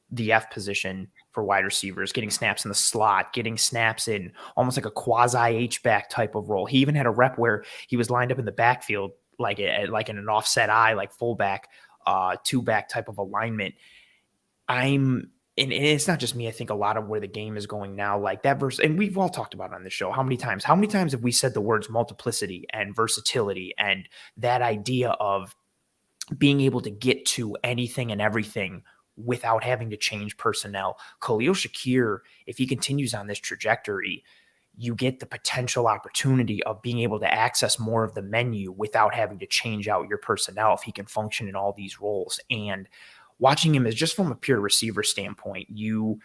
the F position for wide receivers, getting snaps in the slot, getting snaps in almost like a quasi H-back type of role. He even had a rep where he was lined up in the backfield, like in an offset eye, like fullback, two-back type of alignment. And it's not just me. I think a lot of where the game is going now, like that verse, and we've all talked about it on the show. How many times have we said the words multiplicity and versatility and that idea of being able to get to anything and everything without having to change personnel? Khalil Shakir, if he continues on this trajectory, you get the potential opportunity of being able to access more of the menu without having to change out your personnel if he can function in all these roles. And watching him is just from a pure receiver standpoint. You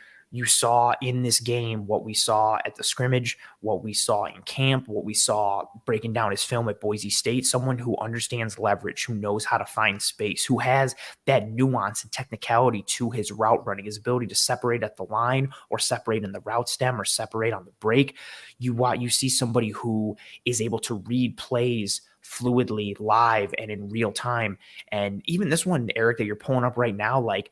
saw in this game what we saw at the scrimmage, what we saw in camp, what we saw breaking down his film at Boise State, someone who understands leverage, who knows how to find space, who has that nuance and technicality to his route running, his ability to separate at the line or separate in the route stem or separate on the break. You see somebody who is able to read plays fluidly, live, and in real time. And even this one, Eric, that you're pulling up right now, like,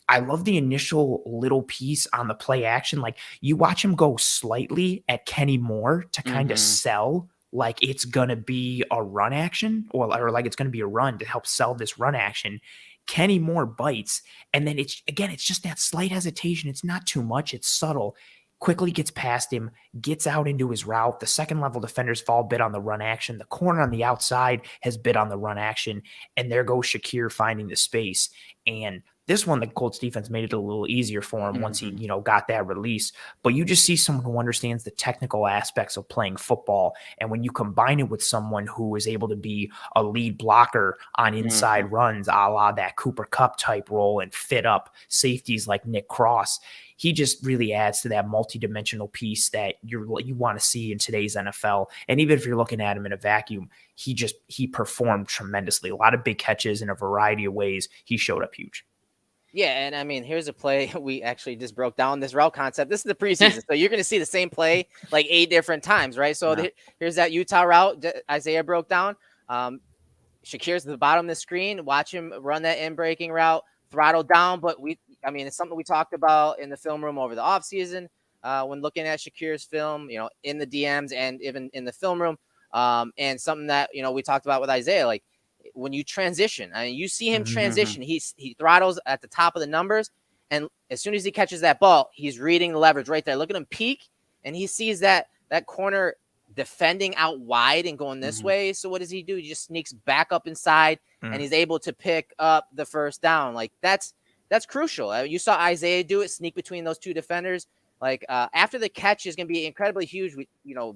I love the initial little piece on the play action. Like you watch him go slightly at Kenny Moore to kind of sell like it's going to be a run action or like it's going to be a run to help sell this run action. Kenny Moore bites. And then it's just that slight hesitation. It's not too much. It's subtle. Quickly gets past him, gets out into his route. The second level defenders fall bit on the run action. The corner on the outside has bit on the run action. And there goes Shakir finding the space. And this one, the Colts defense made it a little easier for him once he, got that release. But you just see someone who understands the technical aspects of playing football. And when you combine it with someone who is able to be a lead blocker on inside runs, a la that Cooper Kupp type role, and fit up safeties like Nick Cross, he just really adds to that multidimensional piece that you want to see in today's NFL. And even if you're looking at him in a vacuum, he performed tremendously. A lot of big catches in a variety of ways. He showed up huge. Yeah, and I mean, here's a play we actually just broke down this route concept. This is the preseason, so you're going to see the same play like 8 different times, right? So here's that Utah route that Isaiah broke down. Shakir's at the bottom of the screen. Watch him run that in-breaking route, throttle down. But it's something we talked about in the film room over the offseason when looking at Shakir's film, in the DMs and even in the film room. And something that, we talked about with Isaiah, like, when you transition, you see him transition, he throttles at the top of the numbers. And as soon as he catches that ball, he's reading the leverage right there. Look at him peek, and he sees that corner defending out wide and going this way. So what does he do? He just sneaks back up inside and he's able to pick up the first down. Like that's crucial. You saw Isaiah do it, sneak between those two defenders. Like after the catch is going to be incredibly huge.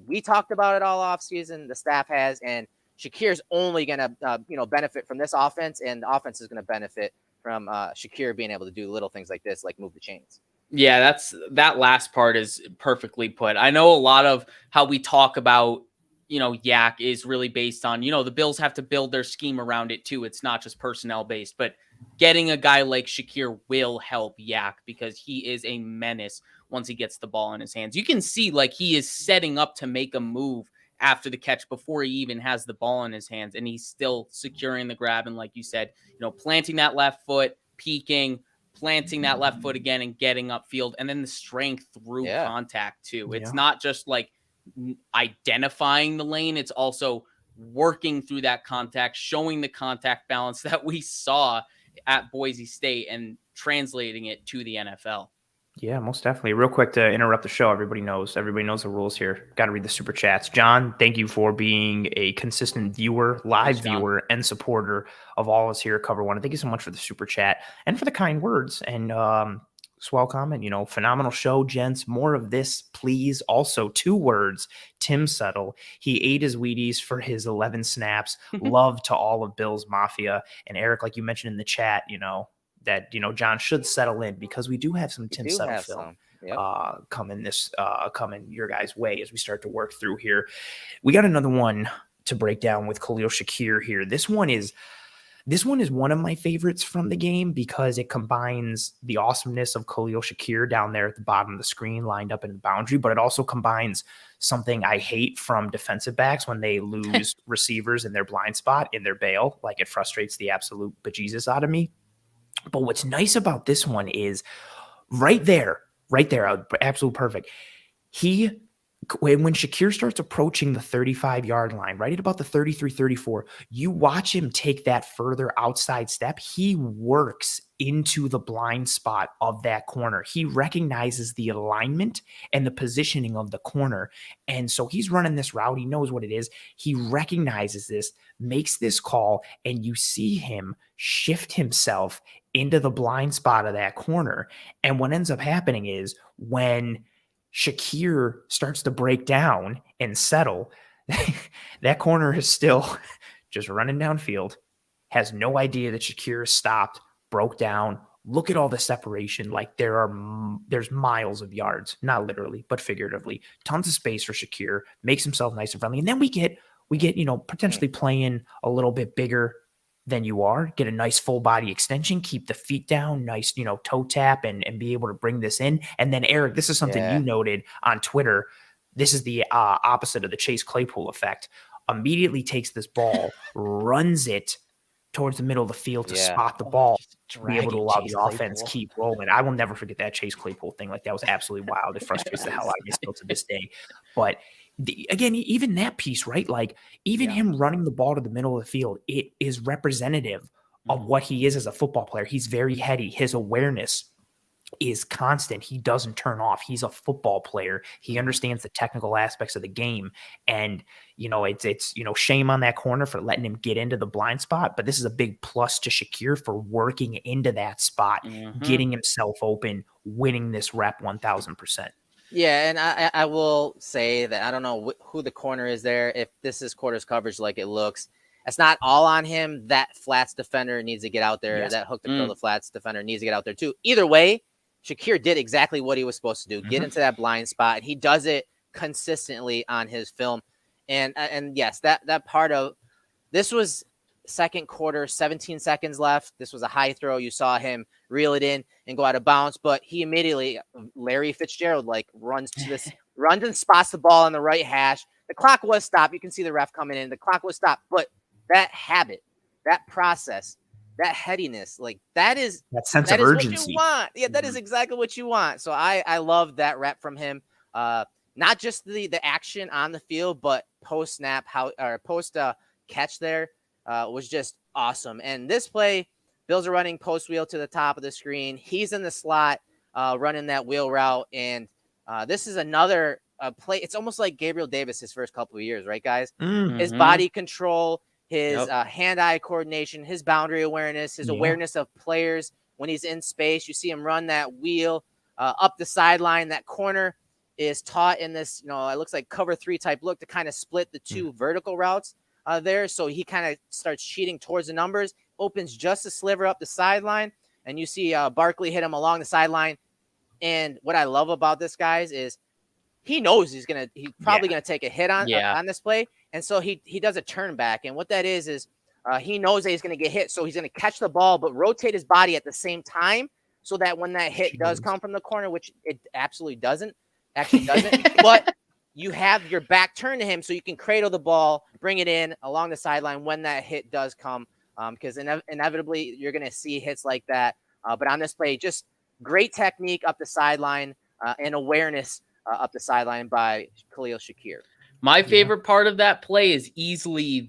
We talked about it all off season. The staff has, and Shakir's only going to, benefit from this offense, and the offense is going to benefit from Shakir being able to do little things like this, like move the chains. Yeah, that last part is perfectly put. I know a lot of how we talk about Yak is really based on, the Bills have to build their scheme around it too. It's not just personnel based, but getting a guy like Shakir will help Yak because he is a menace once he gets the ball in his hands. You can see like he is setting up to make a move after the catch before he even has the ball in his hands, and he's still securing the grab. And like you said, planting that left foot, peeking, planting that left foot again and getting upfield, and then the strength through contact too. It's not just like identifying the lane, it's also working through that contact, showing the contact balance that we saw at Boise State and translating it to the NFL. Yeah, most definitely. Real quick to interrupt the show, everybody knows the rules here. Got to read the super chats. John, thank you for being a consistent viewer, live viewer, and supporter of all of us here at Cover One. And thank you so much for the super chat and for the kind words and swell comment. Phenomenal show, gents. More of this, please. Also, 2 words. Tim Settle. He ate his Wheaties for his 11 snaps. Love to all of Bills Mafia. And Eric, like you mentioned in the chat, that John should settle in because we do have some Tim Settle film coming your guys' way as we start to work through here. We got another one to break down with Khalil Shakir here. This one is one of my favorites from the game because it combines the awesomeness of Khalil Shakir down there at the bottom of the screen lined up in the boundary, but it also combines something I hate from defensive backs when they lose receivers in their blind spot, in their bail. Like, it frustrates the absolute bejesus out of me. But what's nice about this one is right there, absolute perfect. When Shakir starts approaching the 35-yard line, right at about the 33, 34, you watch him take that further outside step. He works into the blind spot of that corner. He recognizes the alignment and the positioning of the corner. And so he's running this route. He knows what it is. He recognizes this, makes this call, and you see him shift himself into the blind spot of that corner. And what ends up happening is when Shakir starts to break down and settle, that corner is still just running downfield, has no idea that Shakir is stopped, broke down. Look at all the separation. Like, there's miles of yards, not literally, but figuratively. Tons of space for Shakir, makes himself nice and friendly. And then we get, potentially playing a little bit bigger than you are, get a nice full body extension, keep the feet down, nice, toe tap and be able to bring this in. And then Eric, this is something you noted on Twitter. This is the opposite of the Chase Claypool effect. Immediately takes this ball, runs it towards the middle of the field to spot the ball, to be able to allow the offense keep rolling. I will never forget that Chase Claypool thing. Like, that was absolutely wild. It frustrates the hell out of me still to this day. But again, even that piece, right? Like, even him running the ball to the middle of the field, it is representative of what he is as a football player. He's very heady. His awareness is constant. He doesn't turn off. He's a football player. He understands the technical aspects of the game. And, it's shame on that corner for letting him get into the blind spot. But this is a big plus to Shakir for working into that spot, getting himself open, winning this rep 1000%. Yeah, and I will say that I don't know who the corner is there. If this is quarters coverage like it looks, it's not all on him. That flats defender needs to get out there. Yes. That hook to fill the flats defender needs to get out there too. Either way, Shakir did exactly what he was supposed to do, get into that blind spot. He does it consistently on his film. And yes, that part of this was second quarter, 17 seconds left. This was a high throw. You saw him reel it in and go out of bounds, but he immediately, Larry Fitzgerald, runs and spots the ball on the right hash. The clock was stopped. You can see the ref coming in. The clock was stopped, but that habit, that process, that headiness, that sense of urgency. What you want. Yeah, that is exactly what you want. So I love that rep from him. Not just the action on the field, but post snap, post catch there was just awesome. And this play, Bills are running post wheel to the top of the screen. He's in the slot, running that wheel route. And this is another play. It's almost like Gabriel Davis his first couple of years, right, guys? His body control, his hand-eye coordination, his boundary awareness, his awareness of players when he's in space. You see him run that wheel up the sideline. That corner is taught in this, it looks like cover 3 type look to kind of split the two vertical routes there. So he kind of starts cheating towards the numbers, opens just a sliver up the sideline, and you see Barkley hit him along the sideline. And what I love about this, guys, is he knows he's probably Yeah. gonna take a hit on this play, and so he does a turn back, and what that is he knows that he's gonna get hit, so he's gonna catch the ball but rotate his body at the same time, so that when that hit does come from the corner, which it absolutely doesn't, but you have your back turned to him, so you can cradle the ball, bring it in along the sideline when that hit does come, because inevitably you're gonna see hits like that. But on this play, just great technique up the sideline and awareness up the sideline by Khalil Shakir. My favorite part of that play is easily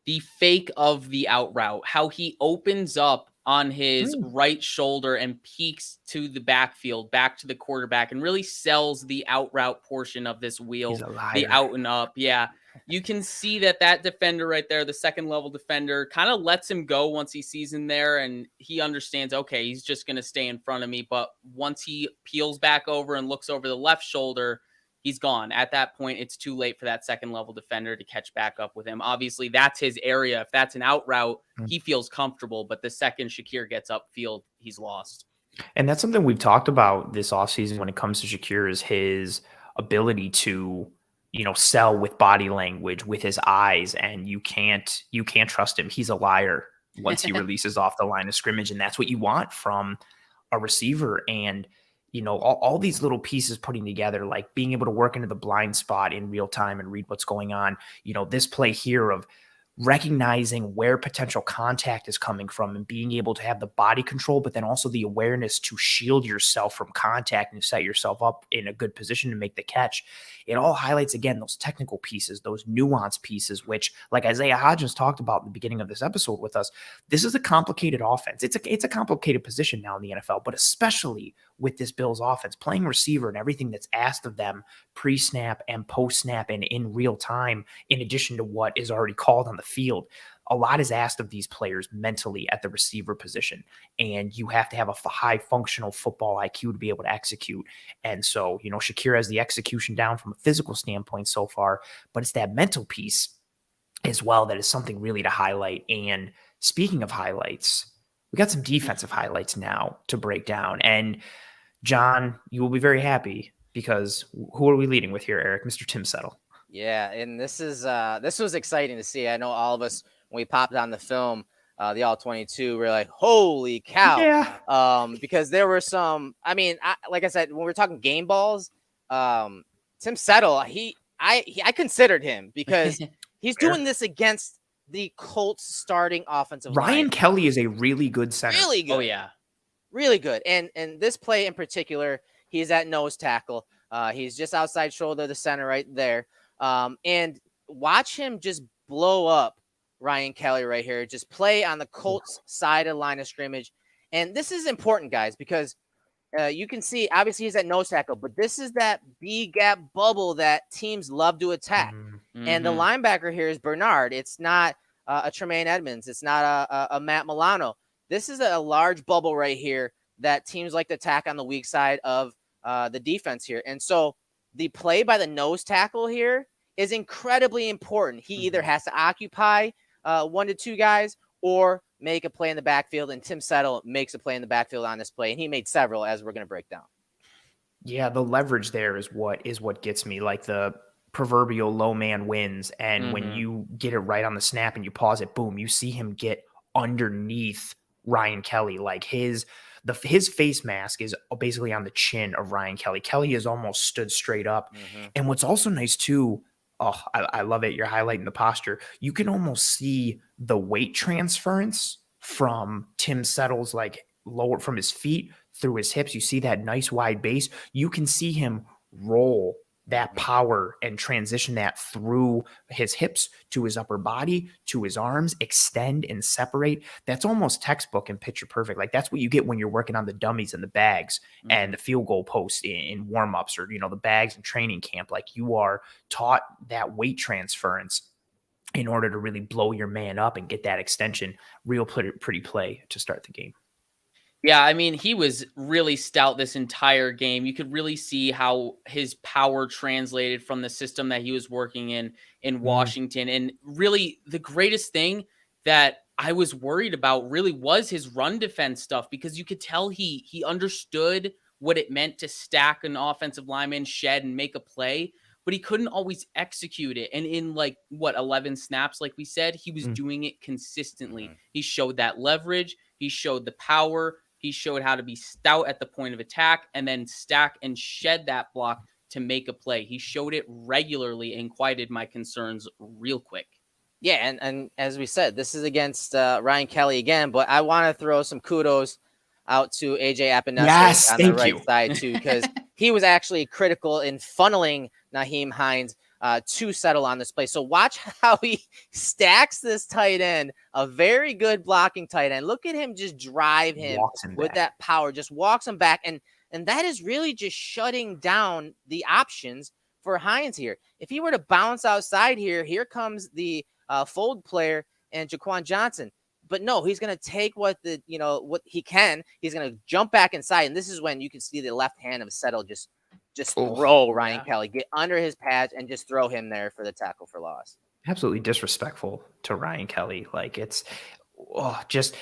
the fake of the out route, how he opens up on his right shoulder and peeks to the backfield, back to the quarterback, and really sells the out route portion of this wheel, the out and up. Yeah. You can see that defender right there, the second level defender, kind of lets him go once he sees him there, and he understands, okay, he's just going to stay in front of me. But once he peels back over and looks over the left shoulder, he's gone. At that point, it's too late for that second level defender to catch back up with him. Obviously, that's his area. If that's an out route, he feels comfortable. But the second Shakir gets upfield, he's lost. And that's something we've talked about this offseason when it comes to Shakir, is his ability to, sell with body language, with his eyes, and you can't trust him. He's a liar once he releases off the line of scrimmage, and that's what you want from a receiver. And all these little pieces putting together, like being able to work into the blind spot in real time and read what's going on. This play here of recognizing where potential contact is coming from and being able to have the body control, but then also the awareness to shield yourself from contact and set yourself up in a good position to make the catch. It all highlights, again, those technical pieces, those nuanced pieces, which, like Isaiah Hodgins talked about at the beginning of this episode with us, this is a complicated offense. It's a complicated position now in the NFL, but especially with this Bills offense, playing receiver and everything that's asked of them pre-snap and post-snap and in real time, in addition to what is already called on the field. A lot is asked of these players mentally at the receiver position, and you have to have a high functional football IQ to be able to execute. And so, Shakir has the execution down from a physical standpoint so far, but it's that mental piece as well that is something really to highlight. And speaking of highlights, we got some defensive highlights now to break down. And John, you will be very happy because who are we leading with here, Eric? Mr. Tim Settle. Yeah, and this was exciting to see. I know all of us, when we popped on the film, the All 22, we're like, holy cow. Yeah. Because there were some, like I said, when we're talking game balls, Tim Settle, I considered him because he's doing this against the Colts starting offensive line. Ryan Kelly is a really good center. Really good. Oh, yeah. Really good. And this play in particular, he's at nose tackle. He's just outside shoulder of the center right there. And watch him just blow up Ryan Kelly right here. Just play on the Colts side of the line of scrimmage. And this is important, guys, because you can see, obviously, he's at nose tackle, but this is that B-gap bubble that teams love to attack. Mm-hmm. And the linebacker here is Bernard. It's not a Tremaine Edmonds. It's not a Matt Milano. This is a large bubble right here that teams like to attack on the weak side of the defense here. And so the play by the nose tackle here is incredibly important. He either has to occupy 1 to 2 guys or make a play in the backfield, and Tim Settle makes a play in the backfield on this play, and he made several, as we're going to break down. Yeah, the leverage there is what gets me, like the proverbial low man wins. And when you get it right on the snap and you pause it, boom, you see him get underneath Ryan Kelly. Like his face mask is basically on the chin of Ryan Kelly. Kelly is almost stood straight up. And what's also nice too, I love it, you're highlighting the posture. You can almost see the weight transference from Tim Settle's, like lower from his feet through his hips. You see that nice wide base. You can see him roll that power and transition that through his hips to his upper body, to his arms, extend and separate. That's almost textbook and picture perfect. Like that's what you get when you're working on the dummies and the bags and the field goal posts in warmups, or, the bags in training camp. Like you are taught that weight transference in order to really blow your man up and get that extension. Real pretty play to start the game. Yeah, he was really stout this entire game. You could really see how his power translated from the system that he was working in Washington. And really, the greatest thing that I was worried about really was his run defense stuff, because you could tell he understood what it meant to stack an offensive lineman, shed, and make a play, but he couldn't always execute it. And in 11 snaps, like we said, he was doing it consistently. He showed that leverage. He showed the power. He showed how to be stout at the point of attack and then stack and shed that block to make a play. He showed it regularly and quieted my concerns real quick. Yeah, and as we said, this is against Ryan Kelly again, but I want to throw some kudos out to AJ Epinesa on the right side too, because he was actually critical in funneling Nyheim Hines to settle on this play. So watch how he stacks this tight end, a very good blocking tight end. Look at him just drive him with that power, just walks him back. And that is really just shutting down the options for Hines here. If he were to bounce outside here comes the fold player and Jaquan Johnson. But no, he's going to take what he can. He's going to jump back inside. And this is when you can see the left hand of Settle just throw Ryan Kelly, get under his pads and just throw him there for the tackle for loss. Absolutely disrespectful to Ryan Kelly. Like it's just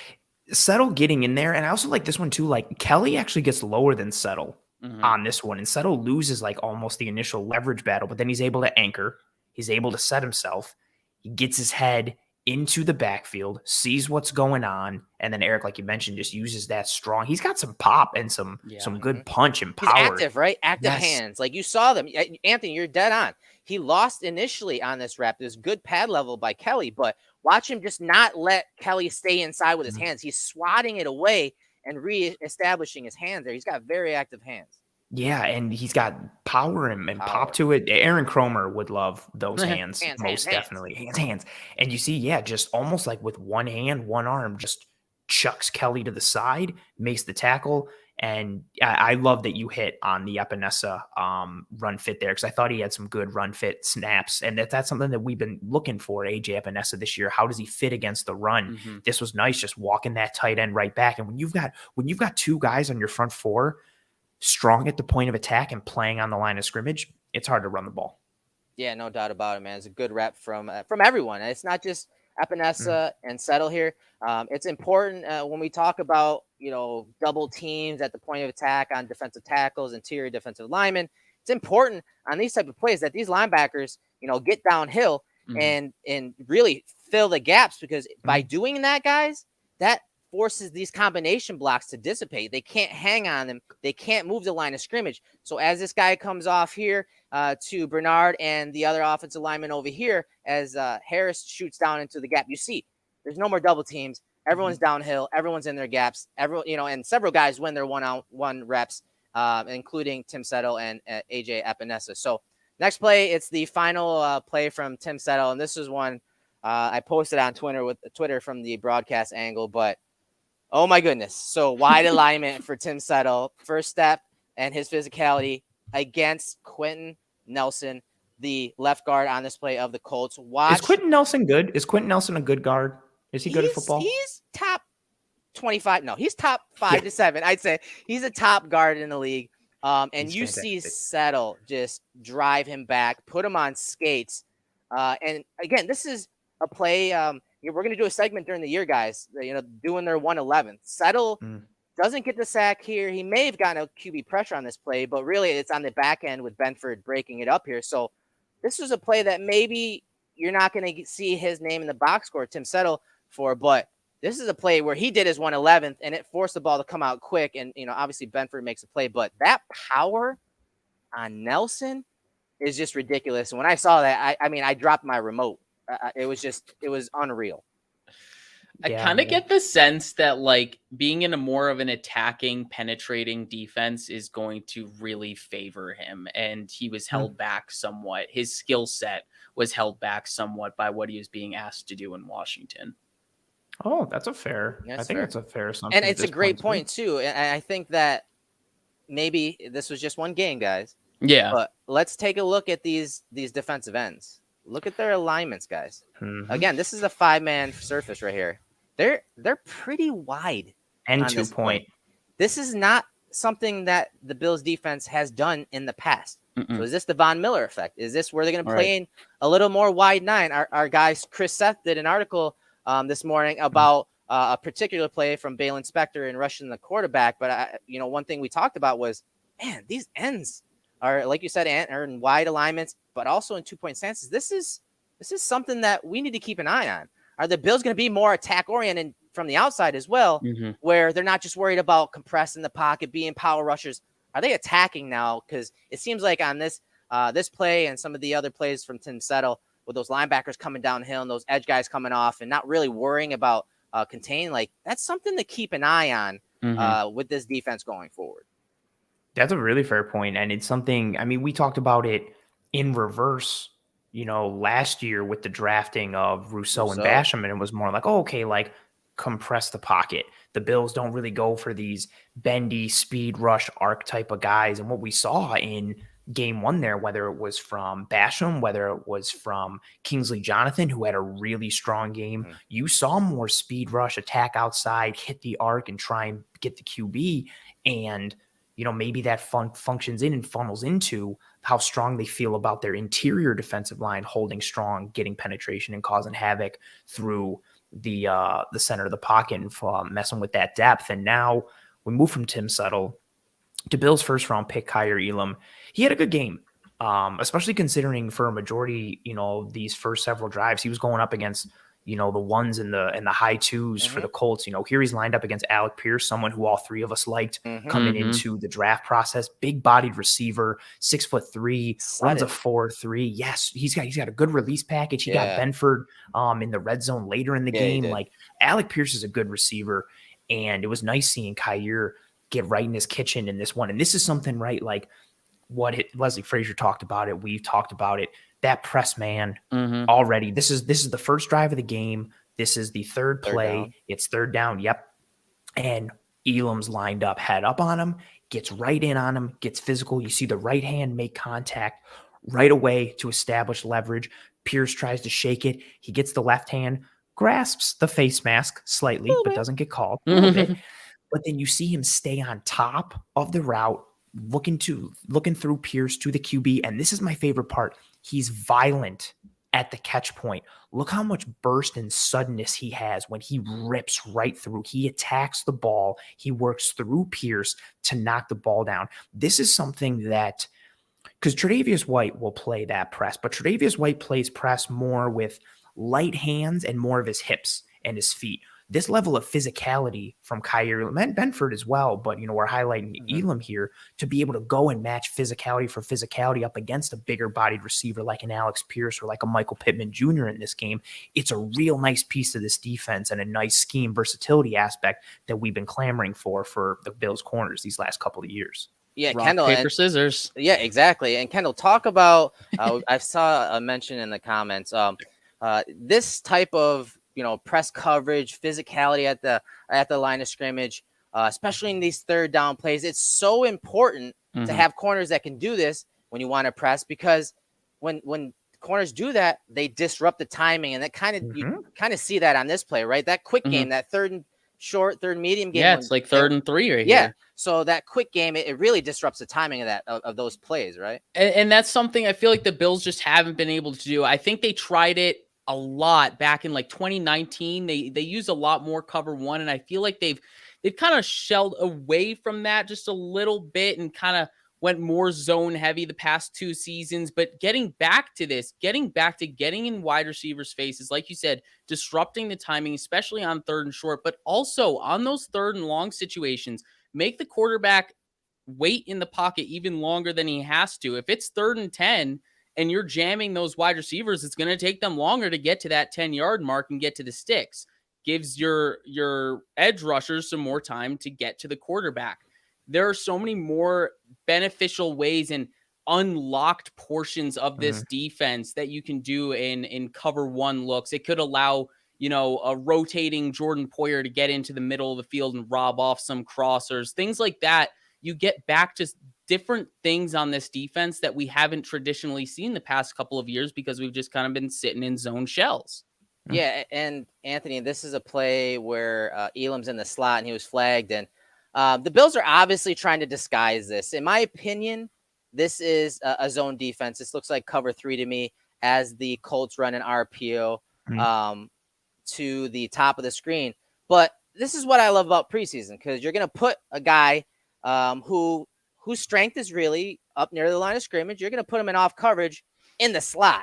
Settle getting in there. And I also like this one too. Like Kelly actually gets lower than Settle on this one. And Settle loses like almost the initial leverage battle, but then he's able to anchor. He's able to set himself. He gets his head into the backfield, sees what's going on, and then Eric, like you mentioned, just uses that strong. He's got some pop and some good punch and power. He's active, right? Active hands. Like you saw them. Anthony, you're dead on. He lost initially on this rep. There's good pad level by Kelly, but watch him just not let Kelly stay inside with his hands. He's swatting it away and reestablishing his hands there. He's got very active hands. Yeah, and he's got power and pop to it. Aaron Cromer would love those hands, most definitely. Hands. And you see, just almost like with one hand, one arm, just chucks Kelly to the side, makes the tackle. And I love that you hit on the Epinesa run fit there, because I thought he had some good run fit snaps. And that's something that we've been looking for, AJ Epinesa, this year. How does he fit against the run? This was nice, just walking that tight end right back. And when you've got two guys on your front four, strong at the point of attack and playing on the line of scrimmage, it's hard to run the ball. Yeah, no doubt about it, man. It's a good rep from everyone. It's not just Epinesa and Settle here. It's important when we talk about, double teams at the point of attack on defensive tackles, interior defensive linemen. It's important on these type of plays that these linebackers, get downhill and really fill the gaps, because by doing that, guys, that forces these combination blocks to dissipate. They can't hang on them. They can't move the line of scrimmage. So as this guy comes off here to Bernard and the other offensive lineman over here, as Harris shoots down into the gap, you see there's no more double teams. Everyone's downhill. Everyone's in their gaps. And several guys win their one-on-one reps, including Tim Settle and AJ Epinesa. So next play, it's the final play from Tim Settle. And this is one I posted on Twitter from the broadcast angle, but oh my goodness. So wide alignment for Tim Settle. First step and his physicality against Quentin Nelson, the left guard on this play of the Colts. Is Quentin Nelson good? Is Quentin Nelson a good guard? Is he good at football? He's top 25. No, he's top 5 to 7. I'd say he's a top guard in the league. And you see Settle just drive him back, put him on skates. And again, this is a play. We're going to do a segment during the year, guys, doing their 111. Settle doesn't get the sack here. He may have gotten a QB pressure on this play, but really it's on the back end with Benford breaking it up here. So this was a play that maybe you're not going to see his name in the box score, Tim Settle, for, but this is a play where he did his 111th and it forced the ball to come out quick. And, obviously Benford makes a play, but that power on Nelson is just ridiculous. And when I saw that, I dropped my remote. It was unreal. I kind of get the sense that being in a more of an attacking, penetrating defense is going to really favor him. And he was held back somewhat. His skill set was held back somewhat by what he was being asked to do in Washington. Oh, that's a fair. Yes, I think sir. that's a fair assumption. And it's a great point too. And I think that maybe this was just one game, guys. Yeah. But let's take a look at these defensive ends. Look at their alignments, guys. Again, this is a 5-man surface right here. They're pretty wide. And 2 point. This is not something that the Bills defense has done in the past. So is this the Von Miller effect? Is this where they're going to play in a little more wide 9? Our guys, Chris Seth, did an article this morning about a particular play from Balin Spector and rushing the quarterback. But one thing we talked about was, man, these ends are, like you said, are in wide alignments, but also in 2-point stances. This is something that we need to keep an eye on. Are the Bills going to be more attack oriented from the outside as well, where they're not just worried about compressing the pocket, being power rushers? Are they attacking now? Because it seems like on this play and some of the other plays from Tim Settle, with those linebackers coming downhill and those edge guys coming off and not really worrying about containing, like, that's something to keep an eye on with this defense going forward. That's a really fair point. And it's something, I mean, we talked about it in reverse, last year with the drafting of Rousseau and Basham, and it was more like, okay, like, compress the pocket. The Bills don't really go for these bendy speed rush archetype of guys. And what we saw in game one there, whether it was from Basham, whether it was from Kingsley Jonathan, who had a really strong game, you saw more speed rush, attack outside, hit the arc, and try and get the QB. And maybe that functions in and funnels into how strong they feel about their interior defensive line, holding strong, getting penetration, and causing havoc through the center of the pocket and messing with that depth. And now we move from Tim Settle to Bills' first round pick, Kaiir Elam. He had a good game, especially considering for a majority, these first several drives, he was going up against the ones in the high twos for the Colts. Here he's lined up against Alec Pierce, someone who all three of us liked coming into the draft process. Big bodied receiver, 6'3", runs a 4.3. Yes, he's got a good release package. He got Benford in the red zone later in the game. Like, Alec Pierce is a good receiver, and it was nice seeing Kaiir get right in his kitchen in this one. And this is something, right, like what Leslie Frazier talked about it. We've talked about it. That press man already. This is the first drive of the game. This is the third play. It's third down. Yep. And Elam's lined up, head up on him, gets right in on him, gets physical. You see the right hand make contact right away to establish leverage. Pierce tries to shake it. He gets the left hand, grasps the face mask slightly, but doesn't get called a little bit. But then you see him stay on top of the route, looking through Pierce to the QB. And this is my favorite part. He's violent at the catch point. Look how much burst and suddenness he has when he rips right through. He attacks the ball. He works through Pierce to knock the ball down. This is something that, because Tre'Davious White will play that press, but Tre'Davious White plays press more with light hands and more of his hips and his feet. This level of physicality from Kaiir and Benford as well, but we're highlighting Elam here to be able to go and match physicality for physicality up against a bigger bodied receiver like an Alex Pierce or like a Michael Pittman Jr. in this game. It's a real nice piece of this defense and a nice scheme versatility aspect that we've been clamoring for the Bills corners these last couple of years. Yeah, Rock, Kendall. paper, scissors. Yeah, exactly. And Kendall, talk about, I saw a mention in the comments, this type of, press coverage, physicality at the line of scrimmage, especially in these third down plays. It's so important to have corners that can do this when you want to press, because when corners do that, they disrupt the timing, and that you kind of see that on this play, right? That quick game, that third and short, third and medium game. Yeah, it's like 3rd and 3 right here. So that quick game, it really disrupts the timing of those plays, right? And that's something I feel like the Bills just haven't been able to do. I think they tried it a lot back in like 2019. They use a lot more cover one, and I feel like they've kind of shelled away from that just a little bit and kind of went more zone heavy the past 2 seasons. But getting back to getting in wide receivers' faces, like you said, disrupting the timing, especially on 3rd and short, but also on those 3rd and long situations, make the quarterback wait in the pocket even longer than he has to. If it's 3rd and 10 and you're jamming those wide receivers, it's going to take them longer to get to that 10-yard mark and get to the sticks. Gives your edge rushers some more time to get to the quarterback. There are so many more beneficial ways and unlocked portions of this defense that you can do in cover one looks. It could allow, a rotating Jordan Poyer to get into the middle of the field and rob off some crossers, things like that. You get back to different things on this defense that we haven't traditionally seen the past couple of years because we've just kind of been sitting in zone shells. Yeah, and Anthony, this is a play where Elam's in the slot and he was flagged, and the Bills are obviously trying to disguise this. In my opinion, this is a zone defense. This looks like cover 3 to me as the Colts run an RPO to the top of the screen. But this is what I love about preseason, because you're going to put a guy whose strength is really up near the line of scrimmage. You're going to put him in off coverage in the slot.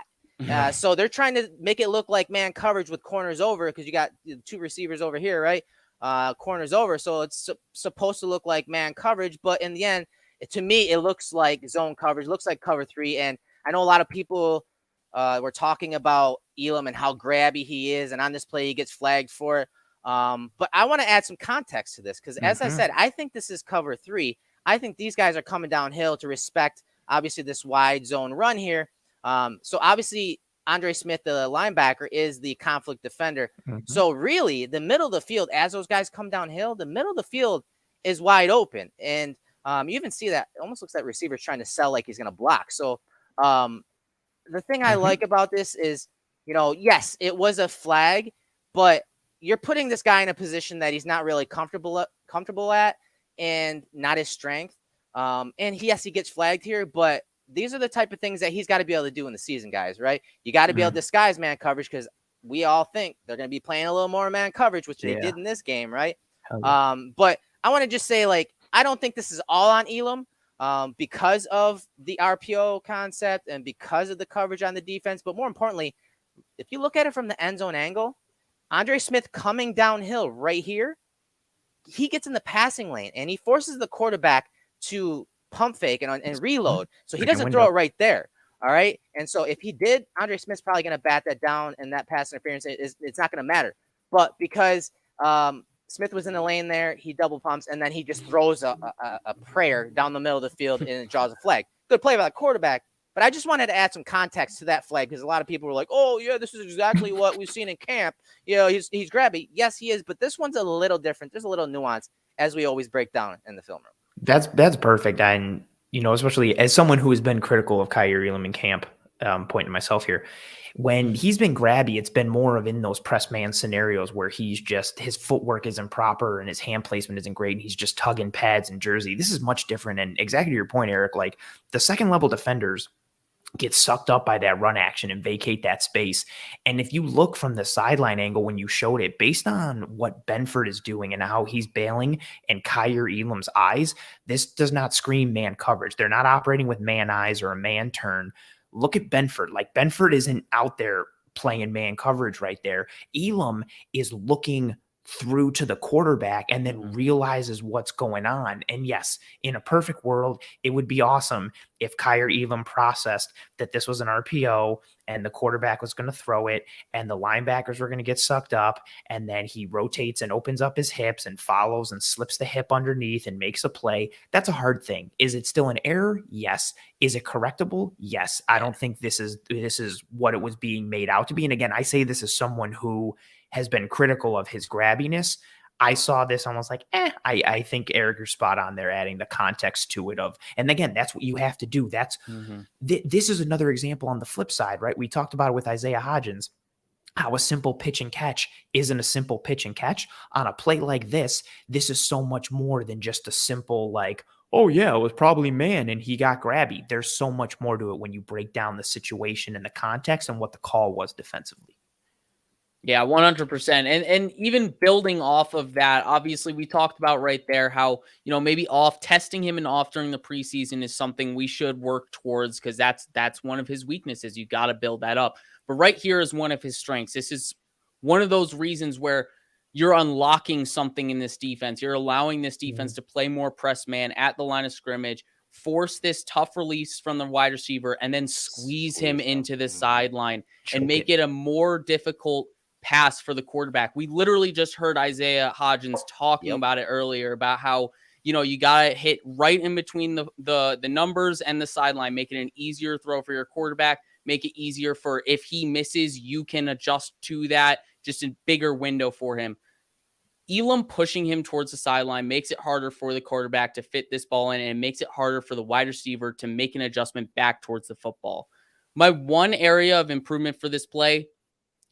So they're trying to make it look like man coverage with corners over, because you got 2 receivers over here, right? Corners over. So it's supposed to look like man coverage, but in the end, to me, it looks like zone coverage, looks like cover 3. And I know a lot of people were talking about Elam and how grabby he is, and on this play he gets flagged for it. But I want to add some context to this, because as I said, I think this is cover 3. I think these guys are coming downhill to respect, obviously, this wide zone run here. So obviously, Andre Smith, the linebacker, is the conflict defender. So really, the middle of the field, as those guys come downhill, the middle of the field is wide open. And you even see that it almost looks like receiver's trying to sell like he's going to block. So the thing I like about this is, yes, it was a flag, but you're putting this guy in a position that he's not really comfortable at, and not his strength. And yes, he gets flagged here, but these are the type of things that he's got to be able to do in the season, guys, right? You got to be able to disguise man coverage, because we all think they're going to be playing a little more man coverage, which they did in this game, right? But I want to just say, like, I don't think this is all on Elam because of the RPO concept and because of the coverage on the defense. But more importantly, if you look at it from the end zone angle, Andre Smith coming downhill right here, he gets in the passing lane and he forces the quarterback to pump fake and reload. So he doesn't throw it right there. All right. And so if he did, Andre Smith's probably going to bat that down, and that pass interference, it's not going to matter. But because Smith was in the lane there, he double pumps, and then he just throws a prayer down the middle of the field and it draws a flag. Good play by the quarterback. But I just wanted to add some context to that flag, because a lot of people were like, oh, yeah, this is exactly what we've seen in camp. He's grabby. Yes, he is. But this one's a little different. There's a little nuance, as we always break down in the film room. That's perfect. And, especially as someone who has been critical of Kaiir Elam in camp, pointing to myself here, when he's been grabby, it's been more of in those press man scenarios where he's just, his footwork isn't proper and his hand placement isn't great, and he's just tugging pads and jersey. This is much different. And exactly to your point, Eric, like the second level defenders get sucked up by that run action and vacate that space. And if you look from the sideline angle when you showed it, based on what Benford is doing and how he's bailing and Kaiir Elam's eyes, this does not scream man coverage. They're not operating with man eyes or a man turn. Look at Benford. Like, Benford isn't out there playing man coverage right there. Elam is looking through to the quarterback and then realizes what's going on. And yes, in a perfect world, it would be awesome if Kaiir Elam processed that this was an RPO and the quarterback was going to throw it and the linebackers were going to get sucked up, and then he rotates and opens up his hips and follows and slips the hip underneath and makes a play. That's a hard thing. Is it still an error? Yes. Is it correctable? Yes. I don't think this is what it was being made out to be. And again, I say this as someone who has been critical of his grabbiness. I saw this almost like, I think, Eric, you're spot on there, adding the context to it and again, that's what you have to do. That's this is another example on the flip side, right? We talked about it with Isaiah Hodgins, how a simple pitch and catch isn't a simple pitch and catch. On a play like this is so much more than just a simple, like, oh yeah, it was probably man and he got grabby. There's so much more to it when you break down the situation and the context and what the call was defensively. Yeah, 100%. And even building off of that, obviously we talked about right there how, maybe testing him and off during the preseason is something we should work towards, because that's one of his weaknesses. You got to build that up. But right here is one of his strengths. This is one of those reasons where you're unlocking something in this defense. You're allowing this defense to play more press man at the line of scrimmage, force this tough release from the wide receiver, and then squeeze him into the sideline and make it a more difficult pass for the quarterback. We literally just heard Isaiah Hodgins talking about it earlier, about how, you got to hit right in between the numbers and the sideline, make it an easier throw for your quarterback, make it easier for, if he misses, you can adjust to that, just a bigger window for him. Elam pushing him towards the sideline makes it harder for the quarterback to fit this ball in, and it makes it harder for the wide receiver to make an adjustment back towards the football. My one area of improvement for this play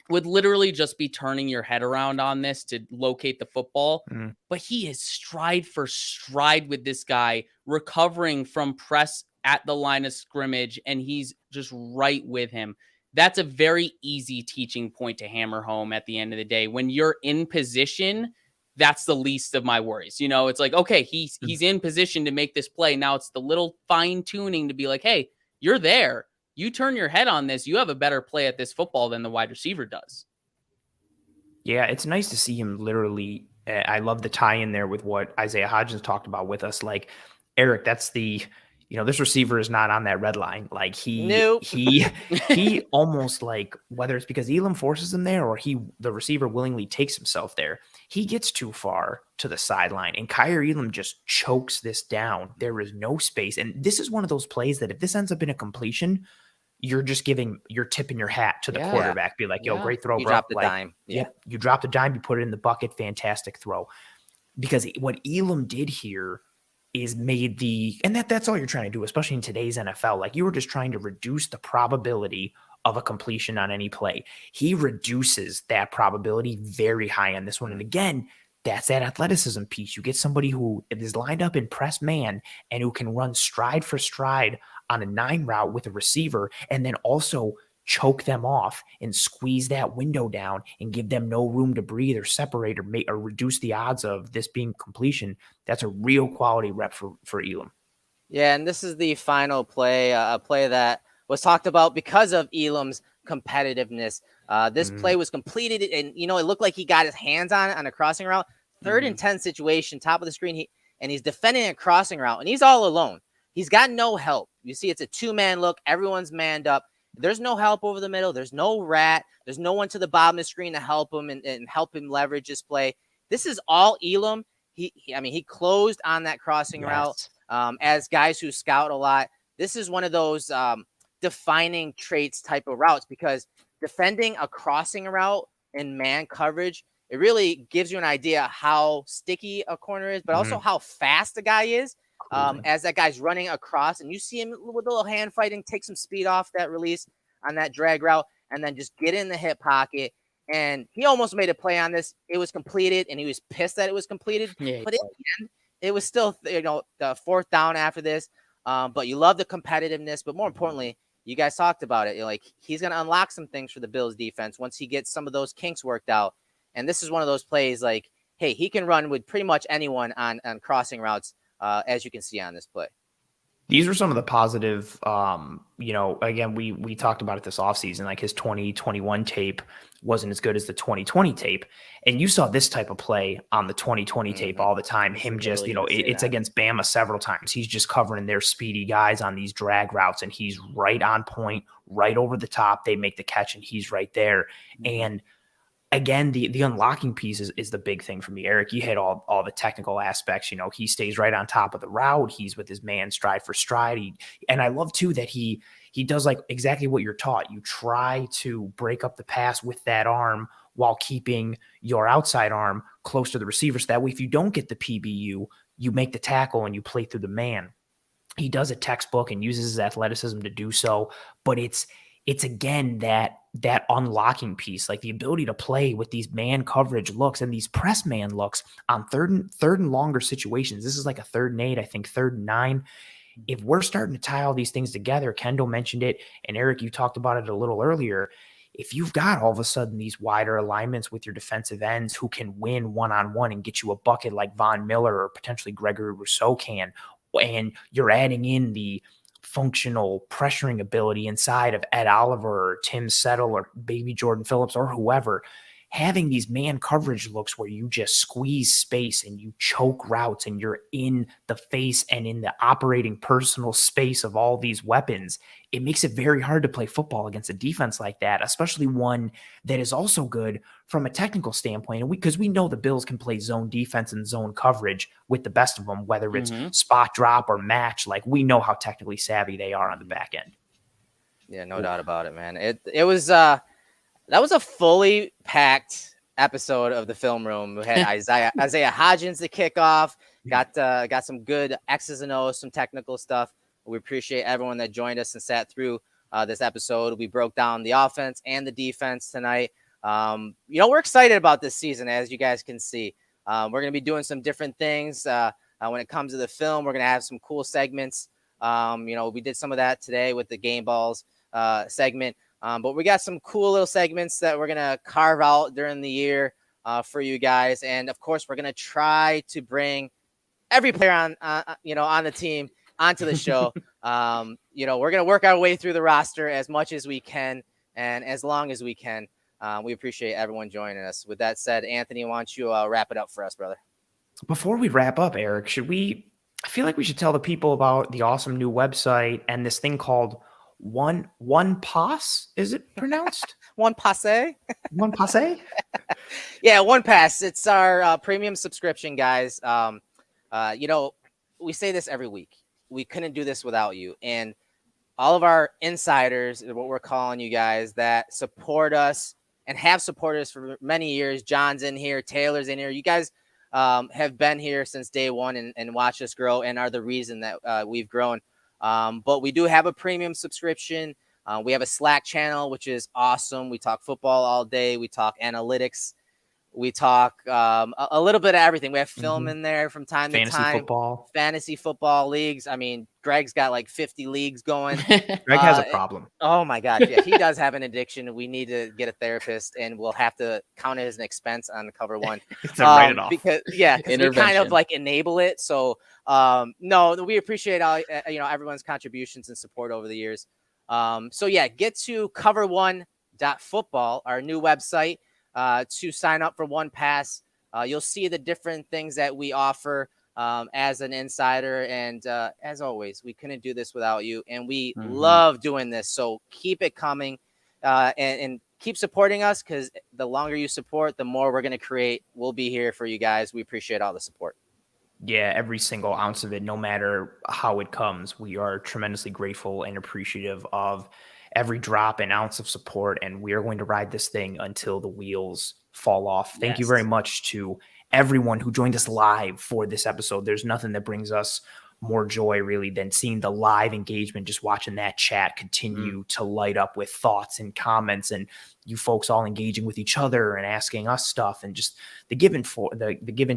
would literally just be turning your head around on this to locate the football. But he is stride for stride with this guy, recovering from press at the line of scrimmage, and he's just right with him. That's a very easy teaching point to hammer home at the end of the day. When you're in position, that's the least of my worries. You know, it's like, okay, he's in position to make this play. Now it's the little fine tuning to be like, hey, you're there. You turn your head on this, you have a better play at this football than the wide receiver does. Yeah, it's nice to see him literally. I love the tie in there with what Isaiah Hodgins talked about with us. Like, Eric, that's the, this receiver is not on that red line. Like Nope. he almost, like, whether it's because Elam forces him there or the receiver willingly takes himself there, he gets too far to the sideline and Kaiir Elam just chokes this down. There is no space. And this is one of those plays that if this ends up in a completion, you're tipping your hat to the quarterback. Be like, yo, great throw, you bro. dropped the like, dime. Yep. You dropped a dime, you put it in the bucket. Fantastic throw. Because what Elam did here is made that's all you're trying to do, especially in today's NFL. Like, you were just trying to reduce the probability of a completion on any play. He reduces that probability very high on this one. And again, that's that athleticism piece. You get somebody who is lined up in press man and who can run stride for stride on a 9 route with a receiver, and then also choke them off and squeeze that window down and give them no room to breathe or separate or reduce the odds of this being completion. That's a real quality rep for Elam. Yeah, and this is the final play, a play that was talked about because of Elam's competitiveness. This play was completed, and it looked like he got his hands on a crossing route. 3rd and 10 situation, top of the screen, he's defending a crossing route, and he's all alone. He's got no help. You see, it's a 2-man look. Everyone's manned up. There's no help over the middle. There's no rat. There's no one to the bottom of the screen to help him and help him leverage this play. This is all Elam. He closed on that crossing route. As guys who scout a lot, this is one of those defining traits type of routes, because defending a crossing route in man coverage, it really gives you an idea how sticky a corner is, but also how fast the guy is. As that guy's running across, and you see him with a little hand fighting, take some speed off that release on that drag route, and then just get in the hip pocket. And he almost made a play on this. It was completed, and he was pissed that it was completed. Yeah, but in the end, it was still, the 4th down after this. But you love the competitiveness. But more importantly, you guys talked about it. Like, he's going to unlock some things for the Bills defense once he gets some of those kinks worked out. And this is one of those plays like, hey, he can run with pretty much anyone on crossing routes. As you can see on this play. These are some of the positive, again, we talked about it this offseason, like his 2021 tape wasn't as good as the 2020 tape. And you saw this type of play on the 2020 tape all the time. Him just, it's against Bama several times. He's just covering their speedy guys on these drag routes, and he's right on point, right over the top. They make the catch, and he's right there. And again, the unlocking piece is the big thing for me. Eric, you hit all the technical aspects. He stays right on top of the route. He's with his man stride for stride. And I love too that he does like exactly what you're taught. You try to break up the pass with that arm while keeping your outside arm close to the receiver. So that way, if you don't get the PBU, you make the tackle and you play through the man. He does a textbook and uses his athleticism to do so, but it's again that unlocking piece, like the ability to play with these man coverage looks and these press man looks on third and longer situations. This is like a 3rd and 8, I think 3rd and 9. If we're starting to tie all these things together, Kendall mentioned it, and Eric, you talked about it a little earlier. If you've got all of a sudden these wider alignments with your defensive ends who can win one-on-one and get you a bucket like Von Miller or potentially Gregory Rousseau can, and you're adding in the functional pressuring ability inside of Ed Oliver or Tim Settle or baby Jordan Phillips or whoever, having these man coverage looks where you just squeeze space and you choke routes and you're in the face and in the operating personal space of all these weapons, it makes it very hard to play football against a defense like that, especially one that is also good from a technical standpoint. And because we know the Bills can play zone defense and zone coverage with the best of them, whether it's spot drop or match, like we know how technically savvy they are on the back end. Yeah, no doubt about it, man. It was that was a fully packed episode of the Film Room. We had Isaiah Hodgins to kick off. Got some good X's and O's, some technical stuff. We appreciate everyone that joined us and sat through this episode. We broke down the offense and the defense tonight. We're excited about this season, as you guys can see. We're going to be doing some different things when it comes to the film. We're going to have some cool segments. We did some of that today with the Game Balls segment. But we got some cool little segments that we're going to carve out during the year. for you guys. And of course, we're going to try to bring every player on the team onto the show. We're going to work our way through the roster as much as we can and as long as we can. We appreciate everyone joining us. With that said, Anthony, why don't you wrap it up for us, brother? Before we wrap up, Eric, I feel like we should tell the people about the awesome new website and this thing called One Pass. Is it pronounced? One Passe? One Passe? Yeah, One Pass. It's our premium subscription, guys. We say this every week. We couldn't do this without you. And all of our insiders is what we're calling you guys that support us and have supported us for many years. John's in here, Taylor's in here. You guys have been here since day one and watched us grow and are the reason that we've grown. But we do have a premium subscription. We have a Slack channel, which is awesome. We talk football all day. We talk analytics. We talk a little bit of everything. We have film in there from time to time. Fantasy football leagues. I mean, Greg's got like 50 leagugues going. Greg has a problem. Oh my gosh. Yeah, he does have an addiction. We need to get a therapist and we'll have to count it as an expense on the Cover One. Write it off. Because we kind of like enable it. So no, we appreciate all everyone's contributions and support over the years. Get to cover1.football, our new website, to sign up for One Pass. You'll see the different things that we offer as an insider. And as always, we couldn't do this without you. And we love doing this. So keep it coming and keep supporting us, because the longer you support, the more we're going to create. We'll be here for you guys. We appreciate all the support. Yeah, every single ounce of it, no matter how it comes. We are tremendously grateful and appreciative of every drop and ounce of support, and we are going to ride this thing until the wheels fall off. Thank you very much to everyone who joined us live for this episode. There's nothing that brings us more joy really than seeing the live engagement, just watching that chat continue to light up with thoughts and comments, and you folks all engaging with each other and asking us stuff, and just the give and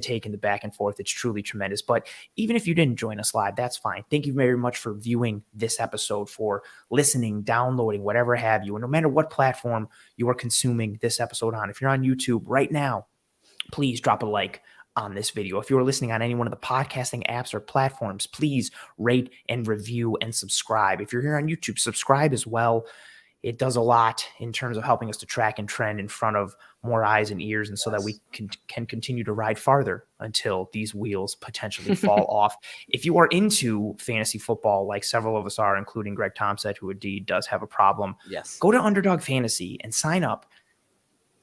take and the back and forth. It's truly tremendous. But even if you didn't join us live, that's fine. Thank you very much for viewing this episode, for listening, downloading, whatever have you. And no matter what platform you are consuming this episode on, if you're on YouTube right now, please drop a like on this video. If you're listening on any one of the podcasting apps or platforms, please rate and review and subscribe. If you're here on YouTube, subscribe as well. It does a lot in terms of helping us to track and trend in front of more eyes and ears, and so that we can continue to ride farther until these wheels potentially fall off. If you are into fantasy football, like several of us are, including Greg Thompson, who indeed does have a problem, go to Underdog Fantasy and sign up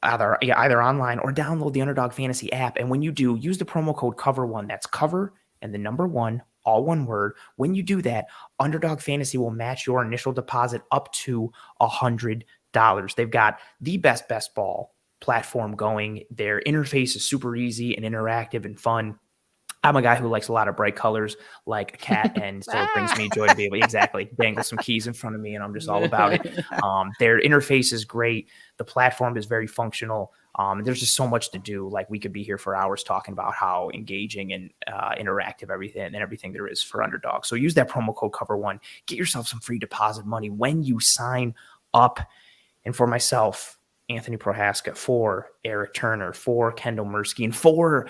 either online or download the Underdog Fantasy app. And when you do, use the promo code COVER1. That's cover and the number 1, all one word. When you do that, Underdog Fantasy will match your initial deposit up to $100. They've got the best ball platform going. Their interface is super easy and interactive and fun. I'm a guy who likes a lot of bright colors like a cat, and so it brings me joy to be able to dangle some keys in front of me, and I'm just all about it. Their interface is great. The platform is very functional. There's just so much to do. Like, we could be here for hours talking about how engaging and interactive everything there is for Underdog. So use that promo code COVER1. Get yourself some free deposit money when you sign up. And for myself, Anthony Prohaska, for Eric Turner, for Kendall Mursky, and for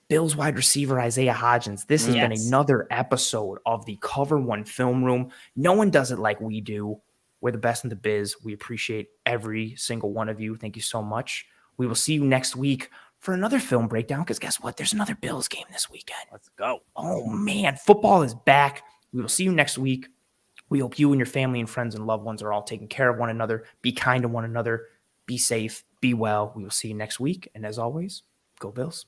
Bills wide receiver Isaiah Hodgins, this has been another episode of the Cover One Film Room. No one does it like we do. We're the best in the biz. We appreciate every single one of you. Thank you so much. We will see you next week for another film breakdown, because guess what? There's another Bills game this weekend. Let's go. Oh, man. Football is back. We will see you next week. We hope you and your family and friends and loved ones are all taking care of one another. Be kind to one another. Be safe. Be well. We will see you next week. And as always, go Bills.